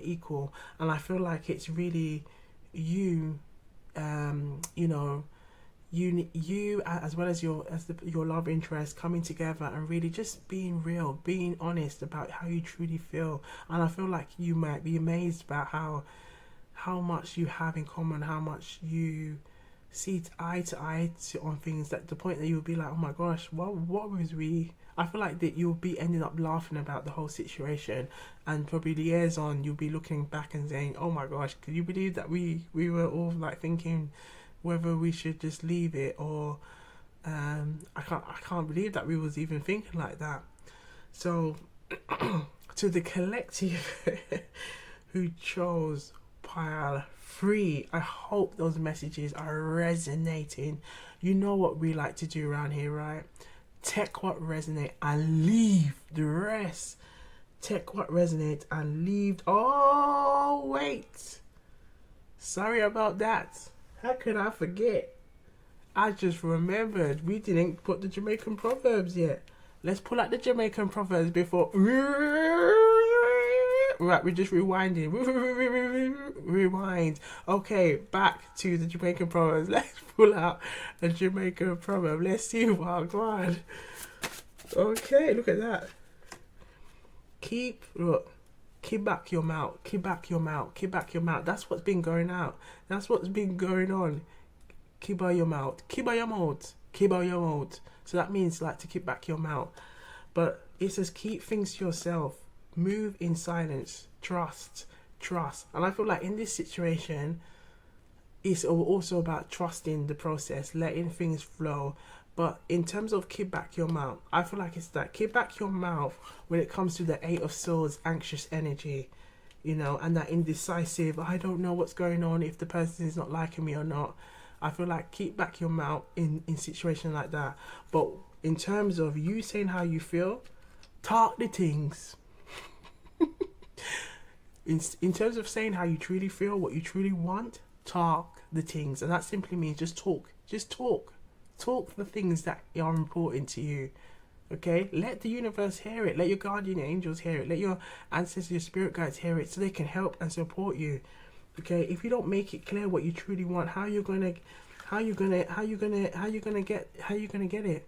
Speaker 1: equal. And I feel like it's really you, you as well as your love interest coming together and really just being real, being honest about how you truly feel. And I feel like you might be amazed about how much you have in common, how much you see eye to eye on things, that the point that you'll be like, oh my gosh, what was we? I feel like that you'll be ending up laughing about the whole situation, and probably the years on you'll be looking back and saying, oh my gosh, could you believe that we were all like thinking whether we should just leave it, or I can't believe that we was even thinking like that. So to the collective who chose pile 3, I hope those messages are resonating. You know what we like to do around here, right? Take what resonate and leave the rest. Take what resonate and leave. Oh wait, sorry about that. How could I forget? I just remembered we didn't put the Jamaican proverbs yet. Let's pull out the Jamaican proverbs before. Right, we're just rewinding. Rewind. Okay, back to the Jamaican proverbs. Let's pull out a Jamaican proverb. Let's see what go on. Okay, look at that. Keep back your mouth. Keep back your mouth. Keep back your mouth. That's what's been going out. That's what's been going on. Keep out your mouth. Keep out your mouth. Keep out your mouth. So that means like to keep back your mouth. But it says keep things to yourself. Move in silence. Trust. And I feel like in this situation, it's also about trusting the process, letting things flow. But in terms of keep back your mouth, I feel like it's that keep back your mouth when it comes to the 8 of Swords, anxious energy, and that indecisive, I don't know what's going on, if the person is not liking me or not. I feel like keep back your mouth in situations like that. But in terms of you saying how you feel, talk the things. in terms of saying how you truly feel, what you truly want, talk the things. And that simply means just talk the things that are important to you. Okay, let the universe hear it, let your guardian angels hear it, let your ancestors, your spirit guides hear it, so they can help and support you. Okay, if you don't make it clear what you truly want, how you gonna get it?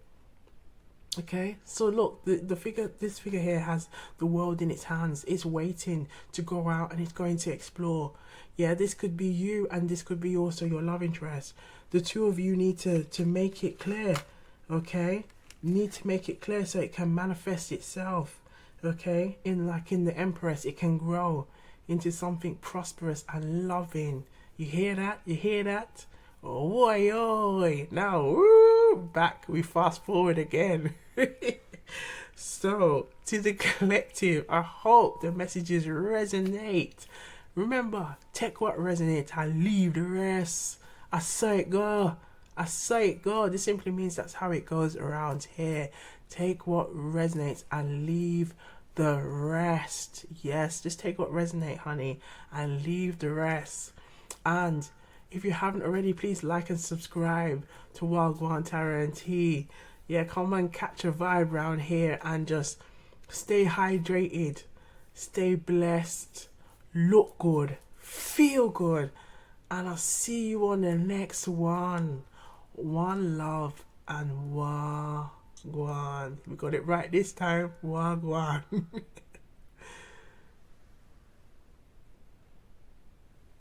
Speaker 1: Okay, so look, this figure here has the world in its hands. It's waiting to go out and it's going to explore. Yeah, this could be you, and this could be also your love interest. The two of you need to make it clear. Okay, need to make it clear so it can manifest itself. Okay, in the Empress, it can grow into something prosperous and loving. You hear that? Oh, oi. Now, woo, back, we fast forward again. So, to the collective, I hope the messages resonate. Remember, take what resonates and leave the rest. I saw it go. I saw it go. This simply means that's how it goes around here. Take what resonates and leave the rest. Yes, just take what resonates, honey, and leave the rest. And if you haven't already, please like and subscribe to Wagwan Tara and Tea. Yeah, come and catch a vibe around here and just stay hydrated, stay blessed, look good, feel good, and I'll see you on the next one. One love and wagwan. We got it right this time. Wagwan.